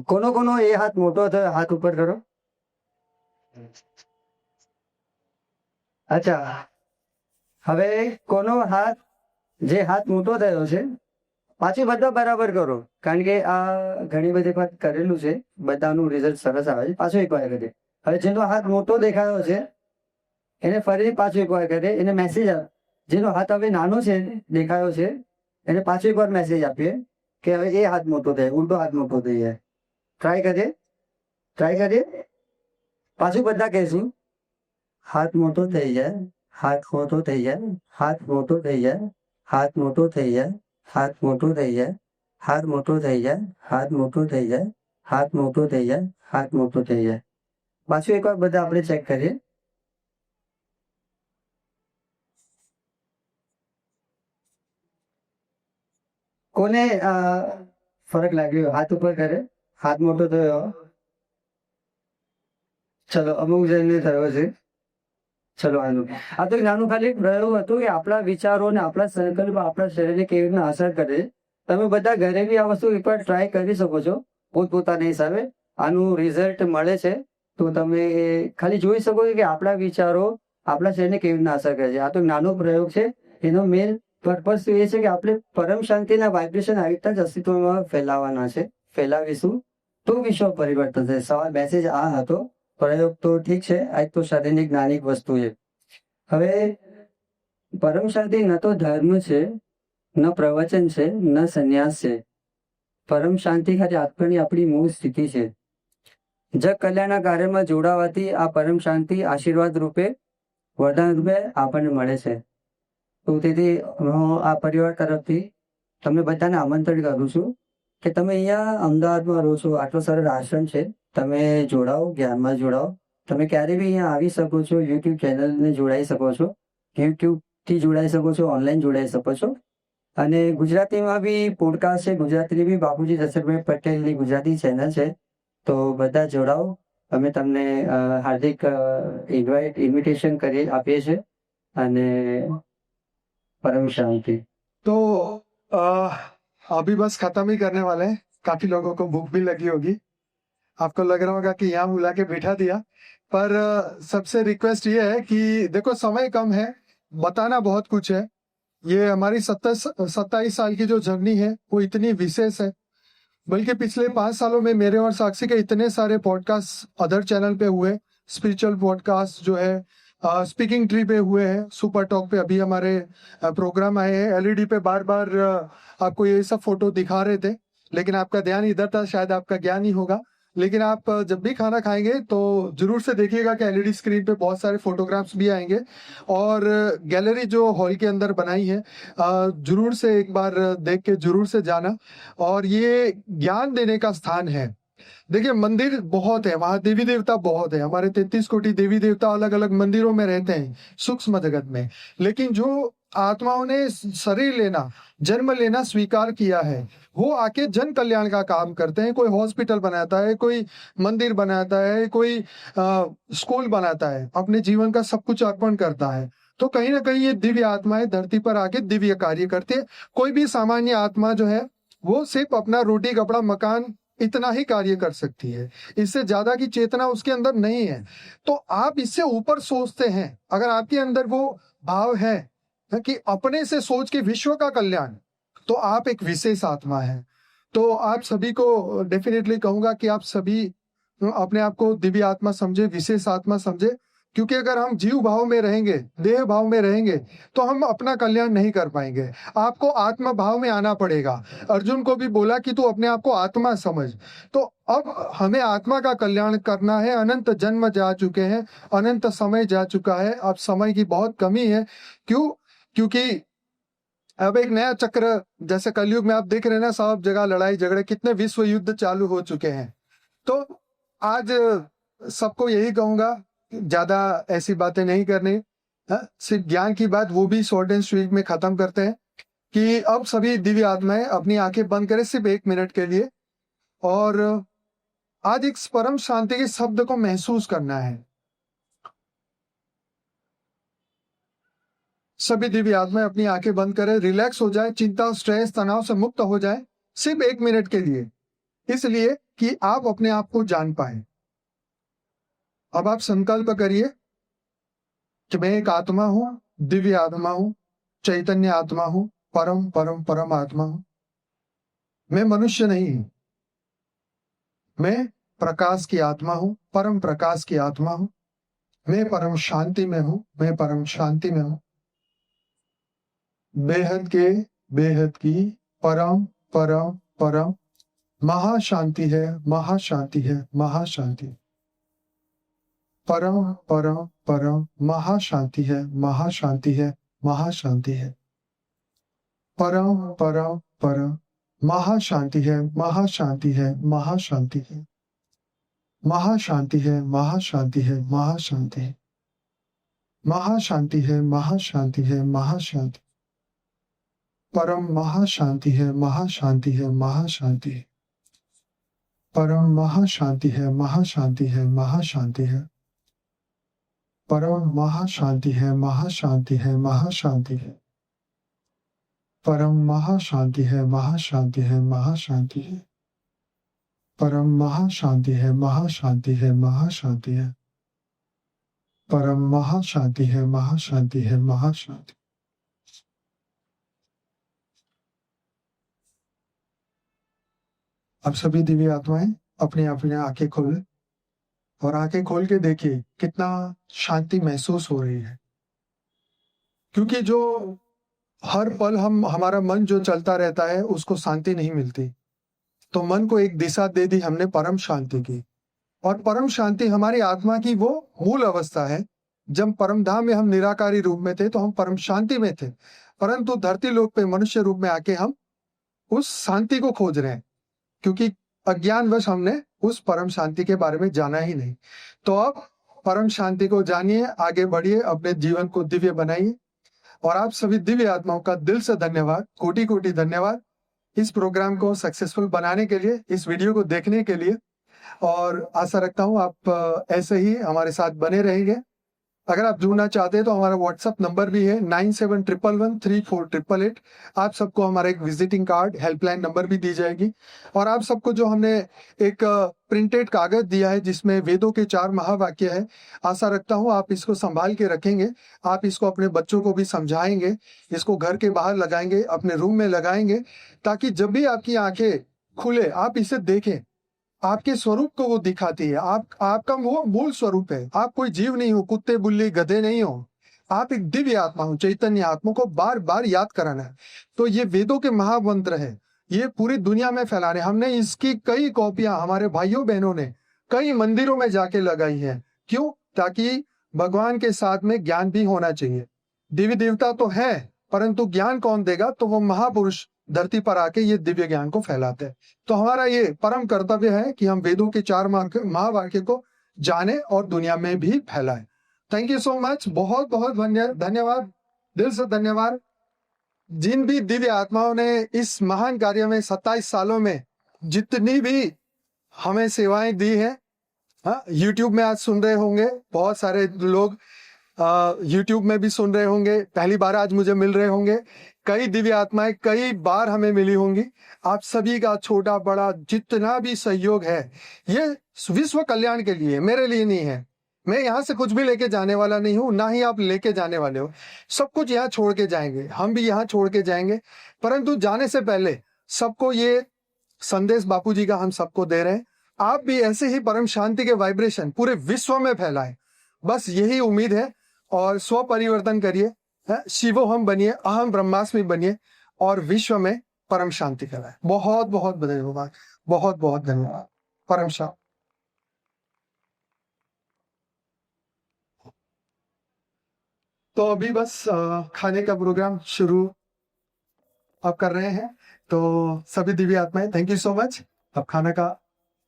કોનો એ હાથ મોટો થયો? હાથ ઉપર કરો. અચ્છા, હવે કોનો હાથ, જે હાથ મોટો થયો છે, પાછી બધા બરાબર કરો, કારણ કે આ ઘણી બધી વખત કરેલું છે, બધાનું રિઝલ્ટ સરસ આવે છે. પાછું એક વાર કરીએ. હવે જેનો હાથ મોટો દેખાયો છે એને ફરીથી પાછું એક વાર કરીએ, એને મેસેજ આપ. જેનો હાથ હવે નાનો છે દેખાયો છે એને પાછું એક વાર મેસેજ આપીએ કે હવે એ હાથ મોટો થાય, ઉલટો હાથ મોટો થઈ જાય. ટ્રાય કરીએ. પાછું બધા કહેશું, હાથ મોટો થઈ જાય, હાથ મોટો થઈ જાય, હાથ મોટો થઈ જાય, હાથ મોટો થઈ જાય, હાથ મોટો થઈ જાય, હાથ મોટો થઈ જાય, હાથ મોટો થઈ જાય, હાથ મોટો થઈ જાય, હાથ મોટો થઈ જાય. પાછું એકવાર બધા આપણે ચેક કરીએ. કોને ફરક લાગ્યો? હાથ ઉપર કરે, હાથ મોટો થયો. ચલો અમુક જણને થયો છે. ચલો આનું આ તો એક નાનું ખાલી પ્રયોગ હતું કે આપણા વિચારો ને આપણા સંકલ્પ આપણા શરીરને કેવી રીતના અસર કરે. તમે બધા ઘરે બી આ વસ્તુ એકવાર ટ્રાય કરી શકો છો પોતપોતાના હિસાબે. આનું રિઝલ્ટ મળે છે તો તમે ખાલી જોઈ શકો છો કે આપણા વિચારો આપણા શરીરને કેવી રીતના અસર કરે છે. આ તો એક નાનો પ્રયોગ છે. એનો મેઇન પર્પઝ તો એ છે કે આપણે પરમ શાંતિના વાઇબ્રેશન આવી રીતના જ અસ્તિત્વમાં ફેલાવાના છે. ફેલાવીશું તો વિશ્વ પરિવર્તન થશે. સવાલ મેસેજ આ હતો. પ્રયોગ તો ઠીક છે, આ તો શારીરિક જ્ઞાનિક વસ્તુ છે. હવે પરમ શાંતિ ન તો ધર્મ છે, ન પ્રવચન છે, ન સંન્યાસ છે. પરમ શાંતિ ખાલી આત્માની આપણી મૂળ સ્થિતિ છે. જગ કલ્યાણના કાર્યમાં જોડાવાથી આ પરમ શાંતિ આશીર્વાદ રૂપે વરદાન રૂપે આપણને મળે છે. તો તેથી હું આ પરિવાર તરફથી તમને બધાને આમંત્રણ કરું છું કે તમે અહીંયા અમદાવાદમાં રહો છો, આટલો સરસ આશ્રમ છે, તમે જોડાઓ, જ્ઞાનમાં જોડાઓ. તમે ક્યારે બી અહીંયા આવી શકો છો. યુટ્યુબ ચેનલને જોડાઈ શકો છો, યુટ્યુબથી જોડાઈ શકો છો, ઓનલાઈન જોડાઈ શકો છો. અને ગુજરાતીમાં બી પોડકાસ્ટ છે, ગુજરાતીની બી બાપુજી દશરથભાઈ પટેલની ગુજરાતી ચેનલ છે. તો બધા જોડાઓ. અમે તમને હાર્દિક ઇન્વિટેશન કરી આપીએ છીએ. અને परम शांति. तो अभी बस खत्म ही करने वाले हैं. काफी लोगों को भूख भी लगी होगी. आपको लग रहा होगा कि यहाँ बुला के बैठा दिया, पर सबसे रिक्वेस्ट ये है कि देखो समय कम है, बताना बहुत कुछ है. ये हमारी 27 साल की जो जर्नी है वो इतनी विशेष है. बल्कि पिछले 5 सालों में मेरे और साक्षी के इतने सारे पॉडकास्ट अदर चैनल पे हुए. स्पिरिचुअल पॉडकास्ट जो है स्पीकिंग ट्री पे हुए हैं, सुपर टॉक पे अभी हमारे प्रोग्राम आए हैं. एलईडी पे बार बार आपको ये सब फोटो दिखा रहे थे, लेकिन आपका ध्यान इधर था. शायद आपका ज्ञान ही होगा. लेकिन आप जब भी खाना खाएंगे तो जरूर से देखिएगा कि एलईडी स्क्रीन पे बहुत सारे फोटोग्राफ्स भी आएंगे. और गैलरी जो हॉल के अंदर बनाई है जरूर से एक बार देख के जरूर से जाना. और ये ज्ञान देने का स्थान है. देखिए मंदिर बहुत है, वहां देवी देवता बहुत है. हमारे 33 कोटि देवी देवता अलग अलग मंदिरों में रहते हैं सूक्ष्म जगत में. लेकिन जो आत्माओं ने शरीर लेना, जन्म लेना स्वीकार किया है, वो आके जन कल्याण का काम करते हैं. कोई हॉस्पिटल बनाता है, कोई मंदिर बनाता है, कोई स्कूल बनाता है, अपने जीवन का सब कुछ अर्पण करता है. तो कहीं ना कहीं ये दिव्य आत्माएं धरती पर आके दिव्य कार्य करते हैं. कोई भी सामान्य आत्मा जो है वो सिर्फ अपना रोटी कपड़ा मकान इतना ही कार्य कर सकती है. इससे ज्यादा की चेतना उसके अंदर नहीं है. तो आप इससे ऊपर सोचते हैं. अगर आपके अंदर वो भाव है कि अपने से सोच के विश्व का कल्याण, तो आप एक विशेष आत्मा है. तो आप सभी को डेफिनेटली कहूंगा कि आप सभी अपने आप को दिव्य आत्मा समझे, विशेष आत्मा समझे. क्योंकि अगर हम जीव भाव में रहेंगे, देह भाव में रहेंगे, तो हम अपना कल्याण नहीं कर पाएंगे. आपको आत्मा भाव में आना पड़ेगा. अर्जुन को भी बोला कि तू अपने आप को आत्मा समझ. तो अब हमें आत्मा का कल्याण करना है. अनंत जन्म जा चुके हैं, अनंत समय जा चुका है. अब समय की बहुत कमी है. क्यों? क्योंकि अब एक नया चक्र, जैसे कलयुग में आप देख रहे हैं ना, सब जगह लड़ाई झगड़े, कितने विश्व युद्ध चालू हो चुके हैं. तो आज सबको यही कहूंगा, ज्यादा ऐसी बातें नहीं करनी. सिर्फ ज्ञान की बात, वो भी शॉर्ट एंड स्वीट में खत्म करते हैं. कि अब सभी दिव्य आत्माएं अपनी आंखें बंद करें सिर्फ 1 मिनट के लिए. और आज एक परम शांति के शब्द को महसूस करना है. सभी दिव्य आत्माएं अपनी आंखें बंद करें, रिलैक्स हो जाए, चिंता स्ट्रेस तनाव से मुक्त हो जाए सिर्फ 1 मिनट के लिए. इसलिए कि आप अपने आप को जान पाए. अब आप संकल्प करिए कि मैं एक आत्मा हूं, दिव्य आत्मा हूं, चैतन्य आत्मा हूं, परम परम परम आत्मा हूं. मैं मनुष्य नहीं हूं. मैं प्रकाश की आत्मा हूं, परम प्रकाश की आत्मा हूं. मैं परम शांति में हूं, मैं परम शांति में हूं. बेहद की परम परम परम महाशांति है, महाशांति है, महाशांति. परम परम परम महाशांति है, महाशांति है, महाशांति है. परम परम परम महाशांति है, महाशांति है, महाशांति है. महाशांति है, महाशांति है, महाशांति है. महाशांति है, महाशांति है, महाशांति. परम महाशांति है, महाशांति है, महाशांति है। परम महाशांति है, महाशांति है, महाशांति है। परम महाशांति है, महाशांति है, महाशांति है। परम महाशांति है, महाशांति है, महाशांति है। परम महाशांति है, महाशांति है, महाशांति है। परम महाशांति है, महाशांति है, महाशांति। अब सभी दिव्य आत्माएं अपनी अपनी आंखें खोलें और आंखें खोल के देखिए कितना शांति महसूस हो रही है। क्योंकि जो हर पल हमारा मन जो चलता रहता है उसको शांति नहीं मिलती, तो मन को एक दिशा दे दी हमने परम शांति की। और परम शांति हमारी आत्मा की वो मूल अवस्था है। जब परम धाम में हम निराकारी रूप में थे तो हम परम शांति में थे, परंतु धरती लोक पे मनुष्य रूप में आके हम उस शांति को खोज रहे हैं, क्योंकि अज्ञानवश हमने उस परम शांति के बारे में जाना ही नहीं। तो अब परम शांति को जानिए, आगे बढ़िए, अपने जीवन को दिव्य बनाइए। और आप सभी दिव्य आत्माओं का दिल से धन्यवाद, कोटि कोटि धन्यवाद इस प्रोग्राम को सक्सेसफुल बनाने के लिए, इस वीडियो को देखने के लिए। और आशा रखता हूँ आप ऐसे ही हमारे साथ बने रहेंगे। अगर आप जुड़ना चाहते हैं तो हमारा व्हाट्सएप नंबर भी है 9711348888। आप सबको हमारा एक विजिटिंग कार्ड, हेल्पलाइन नंबर भी दी जाएगी। और आप सबको जो हमने एक प्रिंटेड कागज दिया है जिसमें वेदों के 4 महावाक्य है, आशा रखता हूँ आप इसको संभाल के रखेंगे। आप इसको अपने बच्चों को भी समझाएंगे, इसको घर के बाहर लगाएंगे, अपने रूम में लगाएंगे, ताकि जब भी आपकी आंखें खुले आप इसे देखें। आपके स्वरूप को वो दिखाती है। आपका वो मूल स्वरूप है। आप कोई जीव नहीं हो, कुत्ते बिल्ली गधे नहीं हो, आप एक दिव्य आत्मा हो, चैतन्य आत्मा को बार बार याद कराना है। तो ये वेदों के महामंत्र है, ये पूरी दुनिया में फैला रहे। हमने इसकी कई कॉपियां हमारे भाइयों बहनों ने कई मंदिरों में जाके लगाई है। क्यों? ताकि भगवान के साथ में ज्ञान भी होना चाहिए। देवी देवता तो है, परंतु ज्ञान कौन देगा? तो वो महापुरुष धरती पर आके ये दिव्य ज्ञान को फैलाते हैं। तो हमारा ये परम कर्तव्य है कि हम वेदों के 4 महावाक्य को जाने और दुनिया में भी फैलाएं। थैंक यू सो मच, बहुत बहुत धन्यवाद, दिल से धन्यवाद। जिन भी दिव्य आत्माओं ने इस महान कार्य में 27 सालों में जितनी भी हमें सेवाएं दी है, यूट्यूब में आज सुन रहे होंगे, बहुत सारे लोग यूट्यूब में भी सुन रहे होंगे, पहली बार आज मुझे मिल रहे होंगे, कई दिव्य आत्माएं कई बार हमें मिली होंगी। आप सभी का छोटा बड़ा जितना भी सहयोग है ये विश्व कल्याण के लिए, मेरे लिए नहीं है। मैं यहाँ से कुछ भी लेके जाने वाला नहीं हूँ, ना ही आप लेके जाने वाले हो। सब कुछ यहाँ छोड़ के जाएंगे, हम भी यहाँ छोड़ के जाएंगे। परंतु जाने से पहले सबको ये संदेश बापूजी का हम सबको दे रहे हैं, आप भी ऐसे ही परम शांति के वाइब्रेशन पूरे विश्व में फैलाएं। बस यही उम्मीद है। और स्व परिवर्तन करिए, शिवोहम बनिए, अहम ब्रह्मास्मि बनिए और विश्व में परम शांति फैलाए। बहुत बहुत धन्यवाद, बहुत बहुत धन्यवाद। परम शांति। तो अभी बस खाने का प्रोग्राम शुरू अब कर रहे हैं। तो सभी दिव्य आत्माएं थैंक यू सो मच। अब खाना का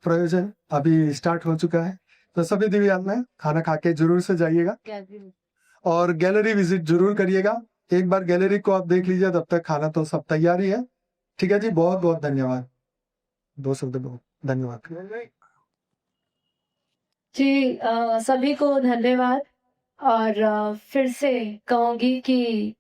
प्रयोजन अभी स्टार्ट हो चुका है। तो सभी दिव्य आत्माएं खाना खा के जरूर से जाइएगा और गैलरी विजिट जरूर करिएगा। एक बार गैलरी को आप देख लीजिए, तब तक खाना तो सब तैयार ही है। ठीक है जी, बहुत बहुत धन्यवाद। 2 शब्द धन्यवाद जी। सभी को धन्यवाद। और फिर से कहूंगी कि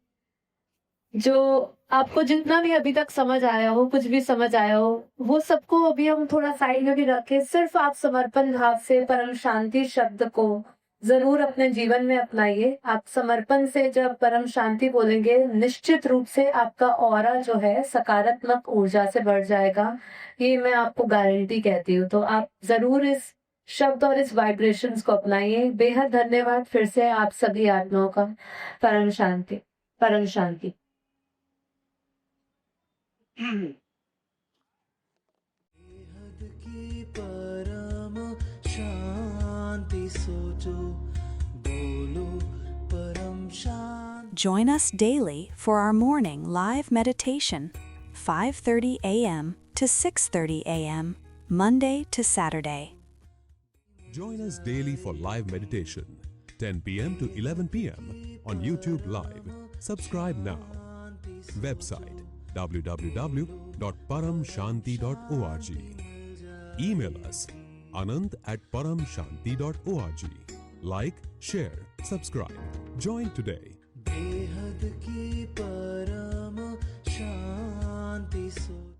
जो आपको जितना भी अभी तक समझ आया हो, कुछ भी समझ आया हो, वो सबको अभी हम थोड़ा साइड में भी रखें। सिर्फ आप समर्पण भाव से परम शांति शब्द को जरूर अपने जीवन में अपनाइए। आप समर्पण से जब परम शांति बोलेंगे, निश्चित रूप से आपका ऑरा जो है सकारात्मक ऊर्जा से भर जाएगा। ये मैं आपको गारंटी कहती हूँ। तो आप जरूर इस शब्द और इस वाइब्रेशंस को अपनाइए। बेहद धन्यवाद फिर से आप सभी आत्माओं का। परम शांति, परम शांति। परम शांति सोचो, बोलो परम शांति। Join us daily for our morning live meditation, 5:30 a.m. to 6:30 a.m., Monday to Saturday. Join us daily for live meditation, 10 p.m. to 11 p.m. on YouTube Live. Subscribe now. Website www.paramshanti.org. Email us anant@paramshanti.org. Like, share, subscribe. Join today. बेहद की परम शांति सो